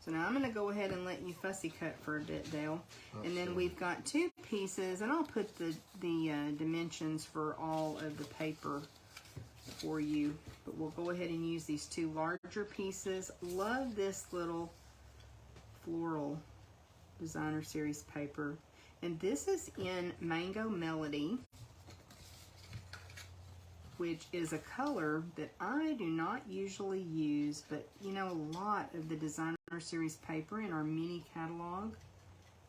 So now I'm going to go ahead and let you fussy cut for a bit, Dale. And then we've got 2 pieces, and I'll put the dimensions for all of the paper for you. But we'll go ahead and use these 2 larger pieces. Love this little floral designer series paper. And this is in Mango Melody, which is a color that I do not usually use, but you know, a lot of the designer series paper in our mini catalog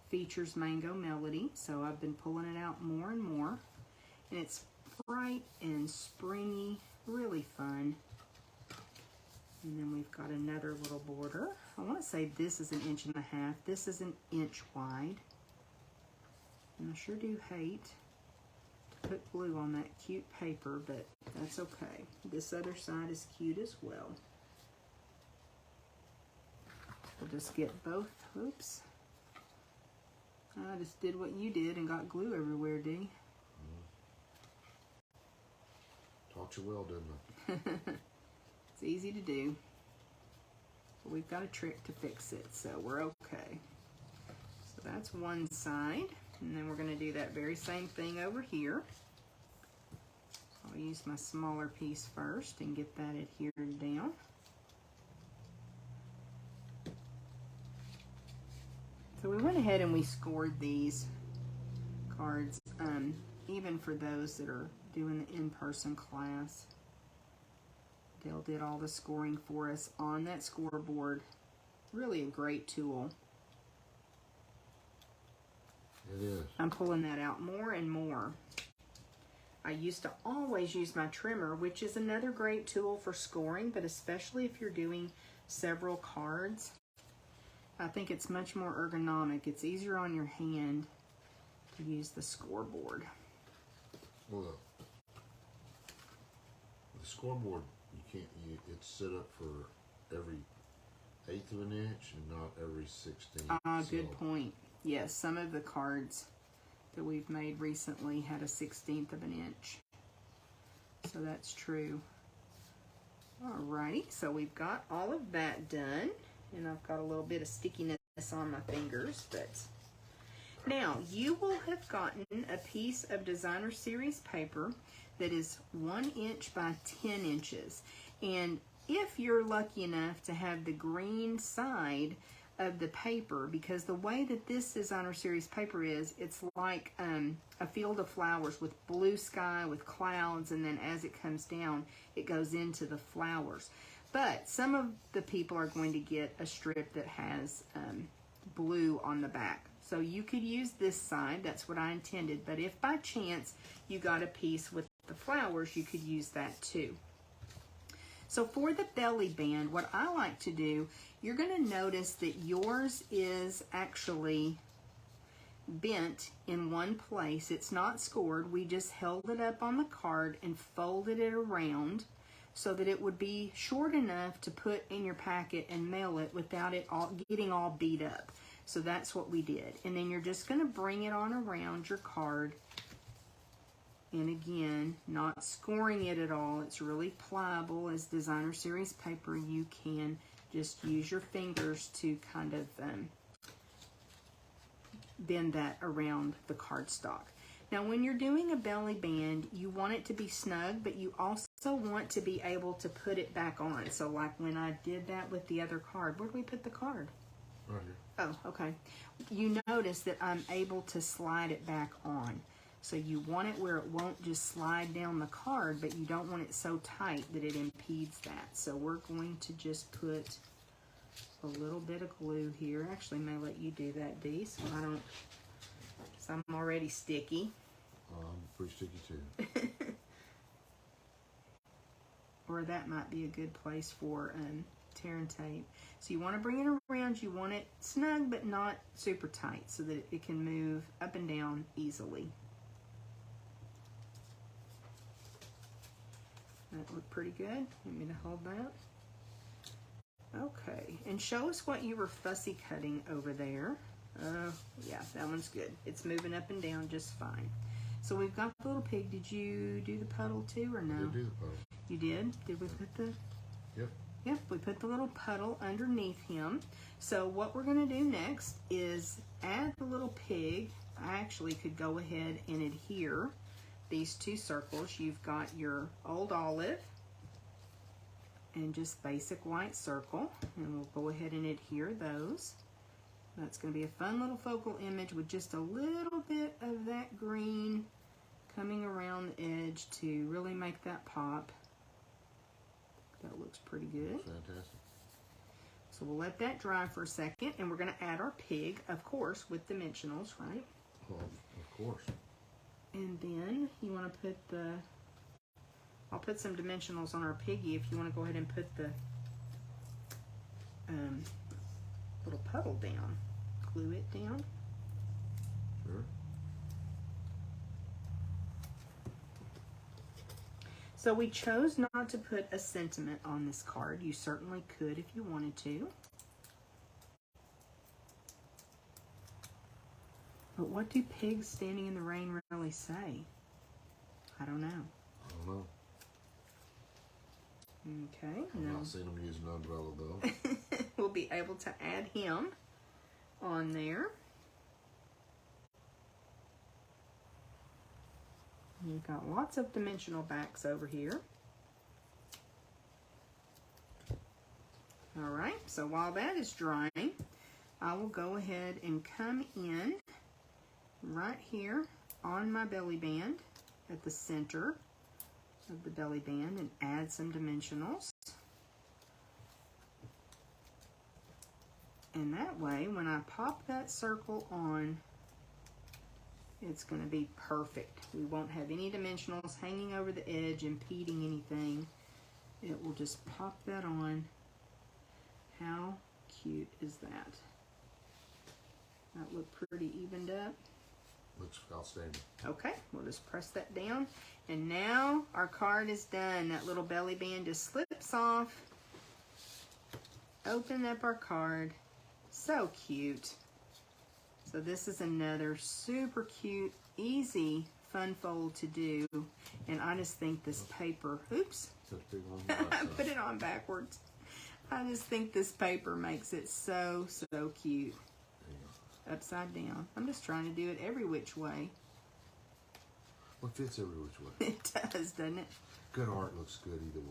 features Mango Melody, so I've been pulling it out more and more. And it's bright and springy, really fun. And then we've got another little border. I want to say this is 1.5 inches. This is 1 inch wide. And I sure do hate to put glue on that cute paper, but that's okay. This other side is cute as well. We'll just get both. Oops. I just did what you did and got glue everywhere, D. Taught you well, didn't I? It's easy to do. But we've got a trick to fix it, so we're okay. So that's one side. And then we're going to do that very same thing over here. I'll use my smaller piece first and get that adhered down. So we went ahead and we scored these cards, even for those that are doing the in-person class. Dale did all the scoring for us on that scoreboard. Really a great tool. It is. I'm pulling that out more and more. I used to always use my trimmer, which is another great tool for scoring, but especially if you're doing several cards. I think it's much more ergonomic. It's easier on your hand to use the scoreboard. Well, the scoreboard, it's set up for every 1/8 of an inch and not every 16th. Good point. Yes, some of the cards that we've made recently had a 1/16 of an inch. So that's true. Alrighty, so we've got all of that done. And I've got a little bit of stickiness on my fingers, but now you will have gotten a piece of designer series paper that is 1 inch by 10 inches. And if you're lucky enough to have the green side of the paper, because the way that this designer series paper is, it's like a field of flowers with blue sky, with clouds, and then as it comes down, it goes into the flowers. But some of the people are going to get a strip that has blue on the back. So you could use this side, that's what I intended, but if by chance you got a piece with the flowers, you could use that too. So for the belly band, what I like to do, you're going to notice that yours is actually bent in one place. It's not scored. We just held it up on the card and folded it around so that it would be short enough to put in your packet and mail it without it all getting all beat up. So that's what we did. And then you're just going to bring it on around your card. And again, not scoring it at all. It's really pliable. As designer series paper, you can just use your fingers to kind of bend that around the cardstock. Now, when you're doing a belly band, you want it to be snug, but you also want to be able to put it back on. So like when I did that with the other card, where did we put the card? Right here. Oh, okay. You notice that I'm able to slide it back on. So you want it where it won't just slide down the card, but you don't want it so tight that it impedes that. So we're going to just put a little bit of glue here. Actually, I may let you do that, Dee, so I don't, so I'm already sticky. I'm pretty sticky too. Or that might be a good place for tear and tape. So you want to bring it around. You want it snug, but not super tight so that it can move up and down easily. That looked pretty good. Want me to hold that? Okay, and show us what you were fussy cutting over there. Yeah, that one's good. It's moving up and down just fine. So we've got the little pig. Did you do the puddle too or no? I did do the puddle. You did? Did we put the... Yep. Yep, we put the little puddle underneath him. So what we're going to do next is add the little pig. I actually could go ahead and adhere these two circles. You've got your old olive and just basic white circle, and we'll go ahead and adhere those. That's going to be a fun little focal image with just a little bit of that green coming around the edge to really make that pop. That looks pretty good. Fantastic. So we'll let that dry for a second, and we're going to add our pig, of course, with dimensionals, right? Well, of course. And then you want to put the, I'll put some dimensionals on our piggy if you want to go ahead and put the little puddle down. Glue it down. Sure. So we chose not to put a sentiment on this card. You certainly could if you wanted to. But what do pigs standing in the rain really say? I don't know. I don't know. Okay. I've No. not seen them use an umbrella though. We'll be able to add him on there. You've got lots of dimensional backs over here. All right, so while that is drying, I will go ahead and come in right here on my belly band at the center of the belly band and add some dimensionals. And that way, when I pop that circle on, it's going to be perfect. We won't have any dimensionals hanging over the edge, impeding anything. It will just pop that on. How cute is that? That look pretty evened up. Looks outstanding. Okay, we'll just press that down. And now our card is done. That little belly band just slips off. Open up our card. So cute. So this is another super cute, easy, fun fold to do. And I just think this paper, oops, Such a big one. on the right I side. put it on backwards. I just think this paper makes it so, so cute. There you go. Upside down. I'm just trying to do it every which way. Well, it fits every which way. It does, doesn't it? Good art looks good either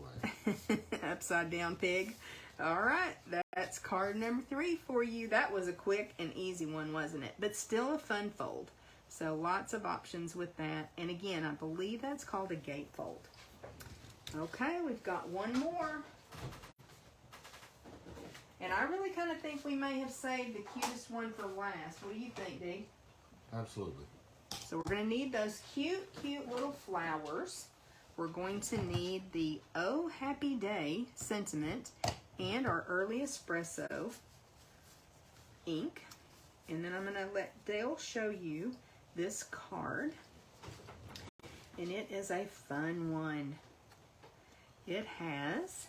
way. Upside down pig. All right, that's card number 3 for you. That was a quick and easy one, wasn't it? But still a fun fold. So lots of options with that. And again, I believe that's called a gatefold. Okay, we've got one more. And I really kind of think we may have saved the cutest one for last. What do you think, Dee? Absolutely. So we're going to need those cute, cute little flowers. We're going to need the Oh Happy Day sentiment and our early espresso ink. And then I'm going to let Dale show you this card. And it is a fun one. It has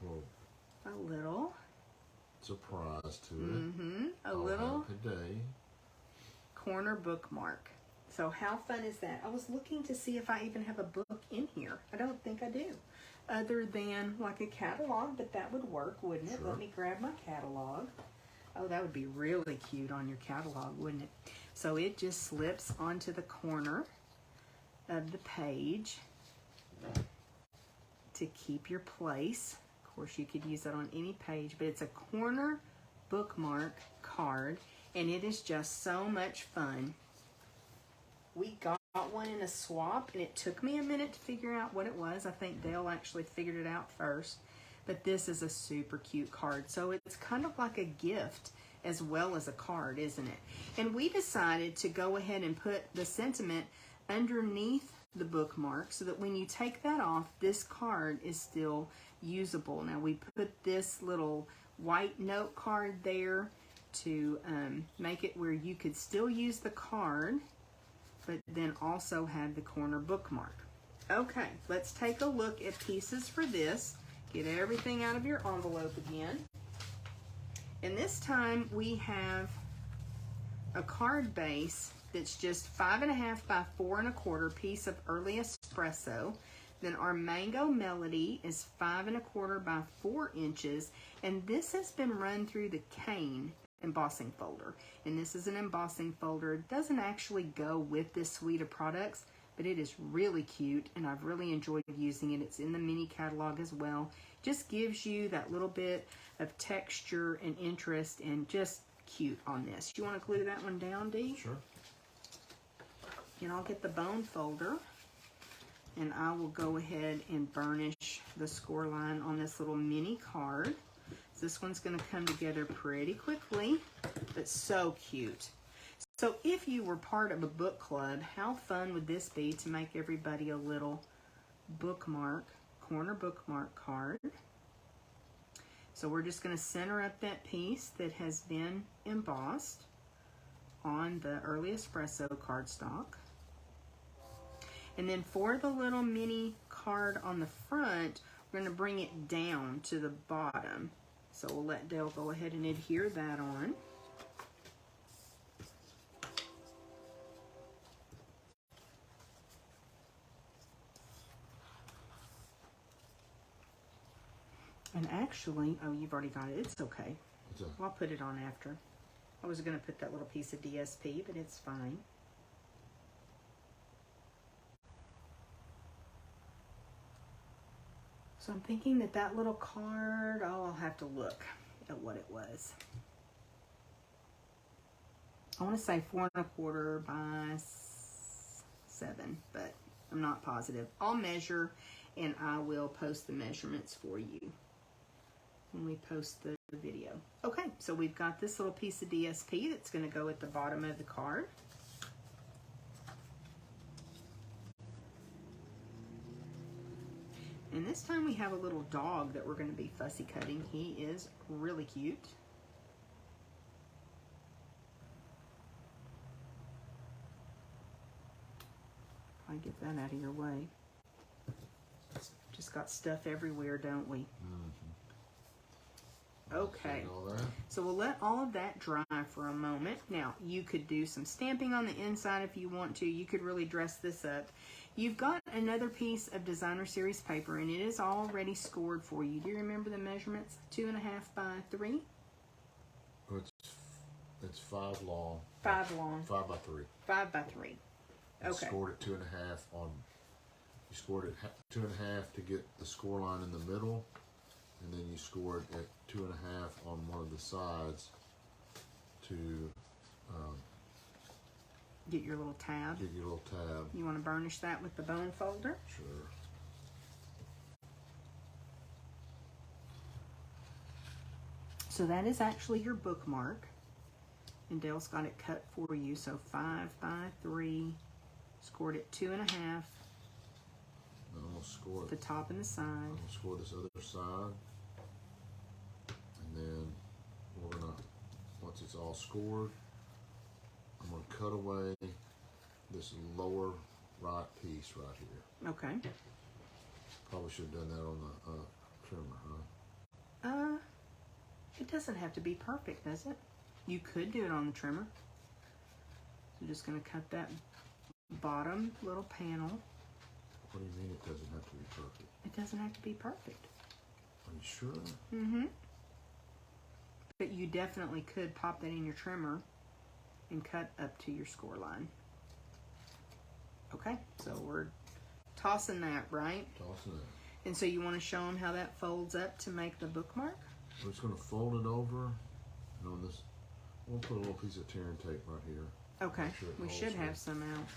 Well, a little, surprise to it. a Oh, little happy day. corner bookmark. So how fun is that? I was looking to see if I even have a book in here. I don't think I do. Other than like a catalog, but that would work, wouldn't it? Sure. Let me grab my catalog. Oh, that would be really cute on your catalog, wouldn't it? So it just slips onto the corner of the page to keep your place. Of course, you could use that on any page, but it's a corner bookmark card, and it is just so much fun. We got one in a swap, and it took me a minute to figure out what it was. I think Dale actually figured it out first. But this is a super cute card. So it's kind of like a gift as well as a card, isn't it? And we decided to go ahead and put the sentiment underneath the bookmark so that when you take that off, this card is still usable. Now we put this little white note card there to make it where you could still use the card, but then also have the corner bookmark. Okay, let's take a look at pieces for this. Get everything out of your envelope again. And this time we have a card base that's just 5.5 by 4 1/4 piece of early espresso. Then our Mango Melody is 5 1/4 by 4 inches, and this has been run through the Cane embossing folder. And this is an embossing folder. It doesn't actually go with this suite of products, but it is really cute, and I've really enjoyed using it. It's in the mini catalog as well. Just gives you that little bit of texture and interest, and just cute on this. You want to glue that one down, Dee? Sure. And I'll get the bone folder, and I will go ahead and burnish the score line on this little mini card. This one's going to come together pretty quickly, but so cute. So if you were part of a book club, how fun would this be to make everybody a little bookmark, corner bookmark card? So we're just going to center up that piece that has been embossed on the Early Espresso cardstock. And then for the little mini card on the front, we're going to bring it down to the bottom. So we'll let Dale go ahead and adhere that on. And actually, oh, you've already got it. It's okay. It's a, I'll put it on after. I was going to put that little piece of DSP, but it's fine. So I'm thinking that that little card, oh, I'll have to look at what it was. I want to say 4 1/4 by 7, but I'm not positive. I'll measure, and I will post the measurements for you when we post the video. Okay, so we've got this little piece of DSP that's going to go at the bottom of the card. And this time we have a little dog that we're going to be fussy cutting. He is really cute. I get that out of your way. Just got stuff everywhere, don't we? Okay, all that. so we'll let all of that dry for a moment. Now, you could do some stamping on the inside if you want to. You could really dress this up. You've got another piece of Designer Series paper, and it is already scored for you. Do you remember the measurements? 2 1/2 by 3? It's 5 long. 5 long. 5 by 3. 5 by 3. Okay. Scored at 2 1/2 on. You scored at 2 1/2 to get the score line in the middle, and then you scored at 2 1/2 on one of the sides to Get your little tab. get your little tab. You want to burnish that with the bone folder? Sure. So that is actually your bookmark. And Dale's got it cut for you. So 5 by 3, scored at 2 1/2, Now I'm gonna score the it. top and the side. I'm gonna score this other side, and then we're gonna, once it's all scored, I'm gonna cut away this lower right piece right here. Okay. Probably should have done that on the trimmer, huh? It doesn't have to be perfect, does it? You could do it on the trimmer. So just gonna cut that bottom little panel. What do you mean it doesn't have to be perfect? It doesn't have to be perfect. Are you sure? Mm-hmm. But you definitely could pop that in your trimmer and cut up to your score line. Okay, so we're tossing that, right? Tossing it. And so you want to show them how that folds up to make the bookmark? We're just gonna fold it over, and on this, we'll put a little piece of tearing tape right here. Okay, Make sure it we holds should good. have some out.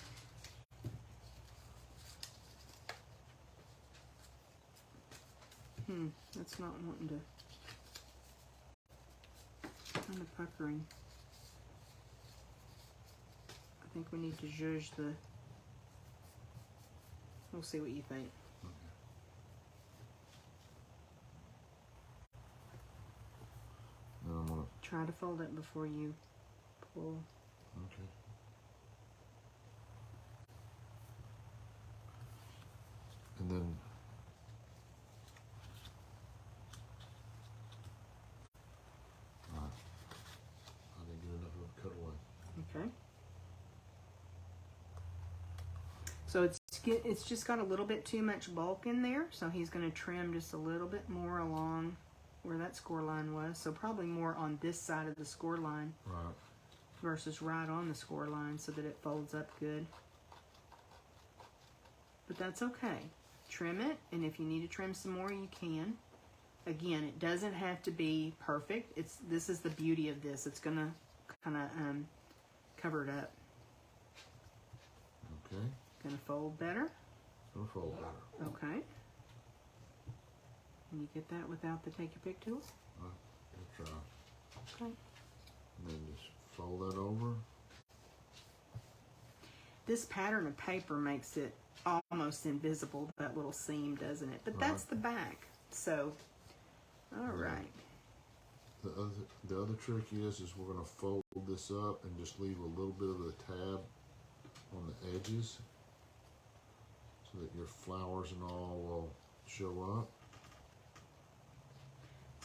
That's not wanting to. Kind of puckering. I think we need to zhuzh the. We'll see what you think. Now I'm gonna, Try to fold it before you pull. okay. And then I didn't get enough of a cutaway. Okay. So it's it's just got a little bit too much bulk in there, so he's going to trim just a little bit more along where that score line was. So probably more on this side of the score line Right. versus right on the score line so that it folds up good. But that's okay. Trim it, and if you need to trim some more, you can. Again, it doesn't have to be perfect. This is the beauty of this. It's going to kind of cover it up. Okay. Going to fold better. Gonna fold better. Okay. Can you get that without the take your pick tool? We'll try. Okay. And then just fold that over. This pattern of paper makes it almost invisible, that little seam, doesn't it? But Right. that's the back. So, all right. The other trick is we're gonna fold this up and just leave a little bit of the tab on the edges so that your flowers and all will show up.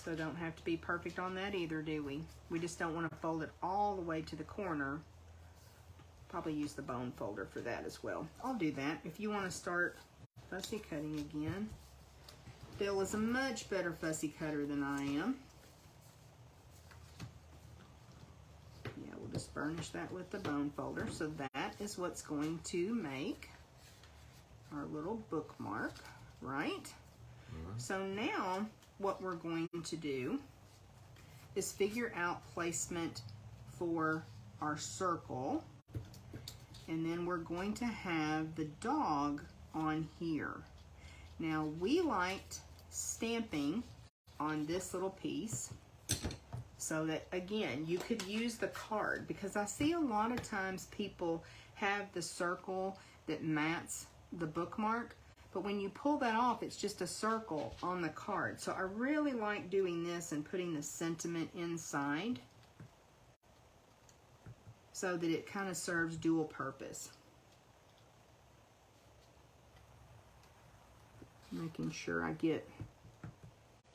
So don't have to be perfect on that either, do we? We just don't want to fold it all the way to the corner. Probably use the bone folder for that as well. I'll do that. If you want to start fussy cutting again, Bill is a much better fussy cutter than I am. Yeah, we'll just burnish that with the bone folder. So that is what's going to make our little bookmark, right? So now what we're going to do is figure out placement for our circle. And then we're going to have the dog on here. Now we liked stamping on this little piece so that, again, you could use the card, because I see a lot of times people have the circle that mats the bookmark, but when you pull that off, it's just a circle on the card. So I really like doing this and putting the sentiment inside so that it kind of serves dual purpose. Making sure I get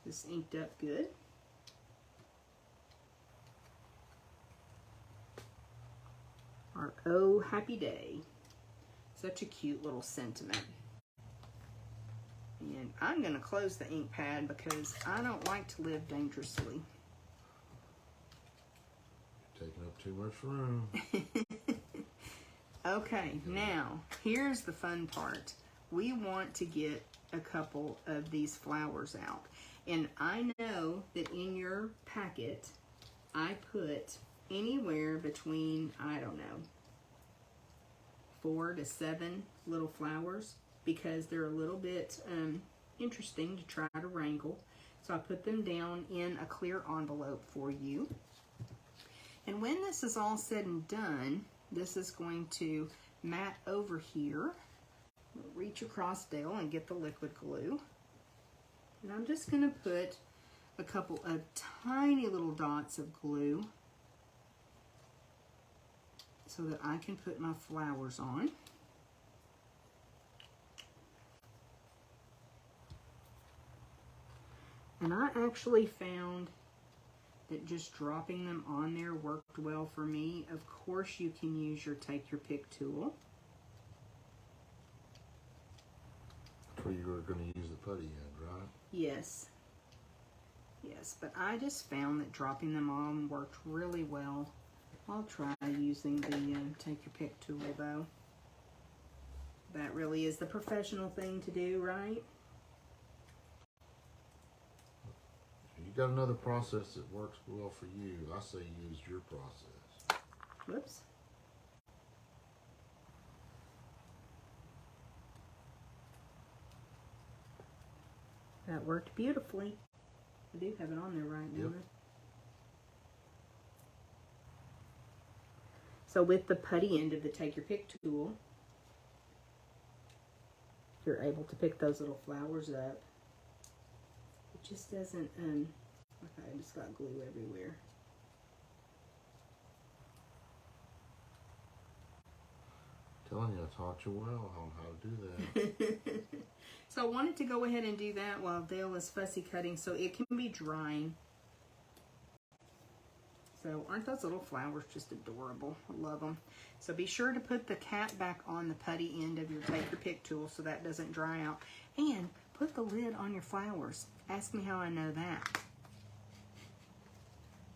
this inked up good. Our Oh Happy Day. Such a cute little sentiment. And I'm going to close the ink pad because I don't like to live dangerously. Taking up too much room. Okay, now here's the fun part. We want to get a couple of these flowers out. And I know that in your packet, I put anywhere between, I don't know, 4 to 7 little flowers because they're a little bit interesting to try to wrangle. So I put them down in a clear envelope for you. And when this is all said and done, this is going to mat over here. Reach across Dale and get the liquid glue. And I'm just going to put a couple of tiny little dots of glue so that I can put my flowers on. And I actually found that just dropping them on there worked well for me. Of course, you can use your take your pick tool. That's where you were going to use the putty end, right? Yes. Yes, but I just found that dropping them on worked really well. I'll try using the take your pick tool though. That really is the professional thing to do, right? You got another process that works well for you. I say use your process. Whoops. That worked beautifully. I do have it on there right now. Yep. So with the putty end of the take your pick tool, you're able to pick those little flowers up. It just doesn't, okay, I just got glue everywhere. Telling you, I taught you well on how to do that. So I wanted to go ahead and do that while Dale is fussy cutting so it can be drying. So aren't those little flowers just adorable? I love them. So be sure to put the cap back on the putty end of your take your pick tool so that doesn't dry out. And put the lid on your flowers. Ask me how I know that.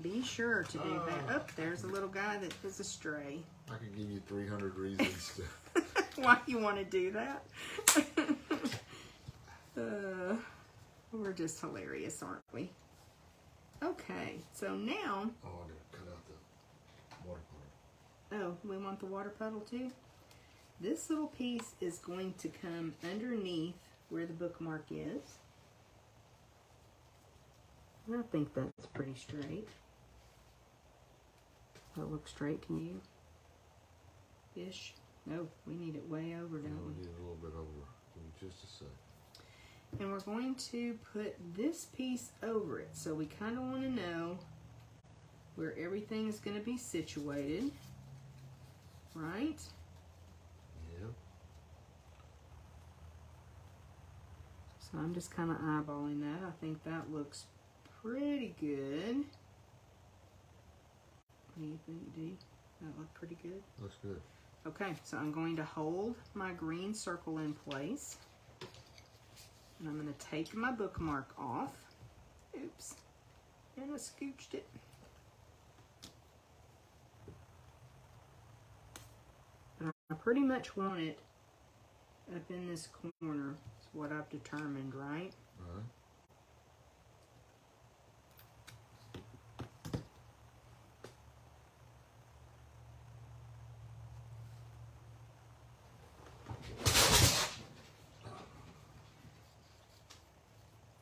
Be sure to do that. Oh, there's a little guy that is a stray. I could give you 300 reasons to... Why you want to do that? We're just hilarious, aren't we? Okay, so now... Oh, I gotta cut out the water puddle. Oh, we want the water puddle too? This little piece is going to come underneath where the bookmark is. I think that's pretty straight. Does that look straight to you? Ish. No, we need it way over, don't we? We need it a little bit over. Give me just a sec. And we're going to put this piece over it. So we kind of want to know where everything is going to be situated. Right? Yep. So I'm just kind of eyeballing that. I think that looks pretty good. What do you think, Dee? That look pretty good? Looks good. Okay, so I'm going to hold my green circle in place. And I'm going to take my bookmark off. Oops. And I scooched it. And I pretty much want it up in this corner. That's what I've determined, right? All right.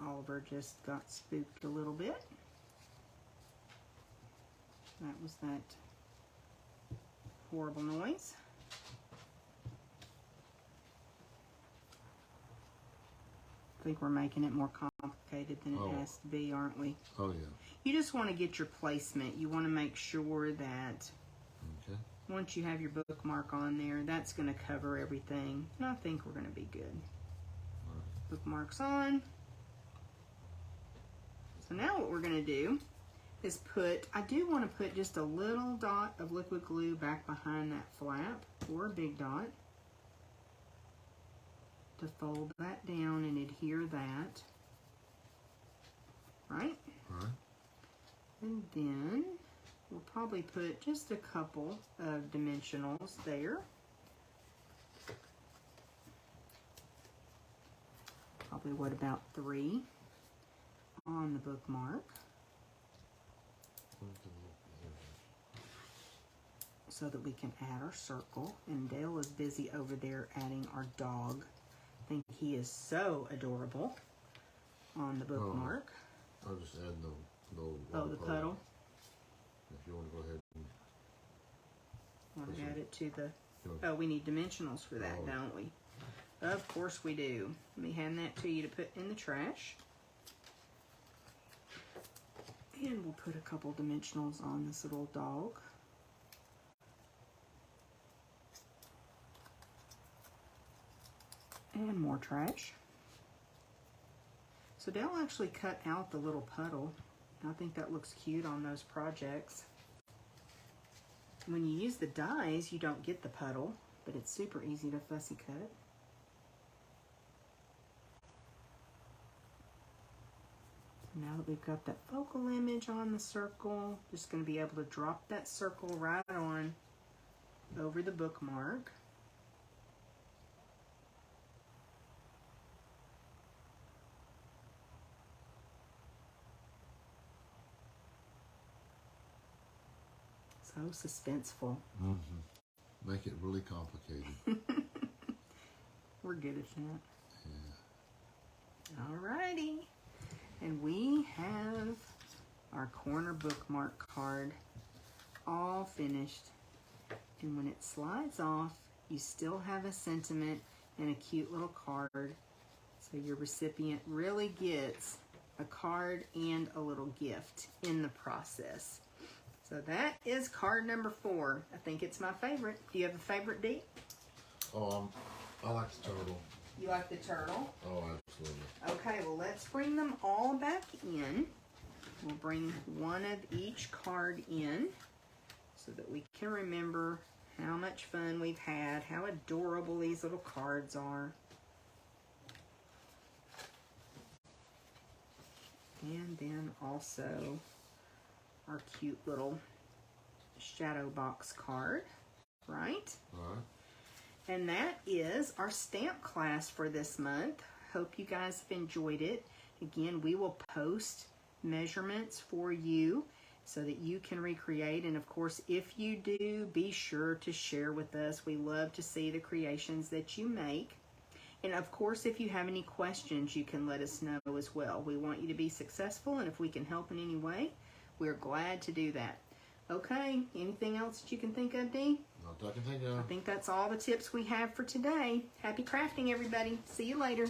Oliver just got spooked a little bit. That was that horrible noise. I think we're making it more complicated than it has to be, aren't we? Oh, yeah. You just want to get your placement. You want to make sure that Okay. once you have your bookmark on there, that's going to cover everything. And I think we're going to be good. All right. Bookmarks on. So now what we're going to do is I do want to put just a little dot of liquid glue back behind that flap, or a big dot, to fold that down and adhere that. Right? All right. And then we'll probably put just a couple of dimensionals there. Probably, what, about 3 on the bookmark. So that we can add our circle. And Dale is busy over there adding our dog. I think he is so adorable on the bookmark. I'll just add the the puddle. If you want to go ahead and... Want to add it to the... Oh, we need dimensionals for that, don't we? Of course we do. Let me hand that to you to put in the trash. And we'll put a couple dimensionals on this little dog. And more trash. So Dale actually cut out the little puddle. I think that looks cute on those projects. When you use the dies, you don't get the puddle, but it's super easy to fussy cut. Now that we've got that focal image on the circle, just going to be able to drop that circle right on over the bookmark. So suspenseful. Mm-hmm. Make it really complicated. We're good at that. Yeah. Alrighty. And we have our corner bookmark card all finished. And when it slides off, you still have a sentiment and a cute little card. So your recipient really gets a card and a little gift in the process. So that is card number 4. I think it's my favorite. Do you have a favorite, Dee? Oh, I like the turtle. You like the turtle? Oh, absolutely. Okay, well, let's bring them all back in. We'll bring one of each card in so that we can remember how much fun we've had, how adorable these little cards are. And then also our cute little shadow box card, right? All right. And that is our stamp class for this month. Hope you guys have enjoyed it. Again, we will post measurements for you so that you can recreate. And of course, if you do, be sure to share with us. We love to see the creations that you make. And of course, if you have any questions, you can let us know as well. We want you to be successful, and if we can help in any way, we're glad to do that. Okay, anything else that you can think of, Dee? Not that I can think of. I think that's all the tips we have for today. Happy crafting, everybody. See you later.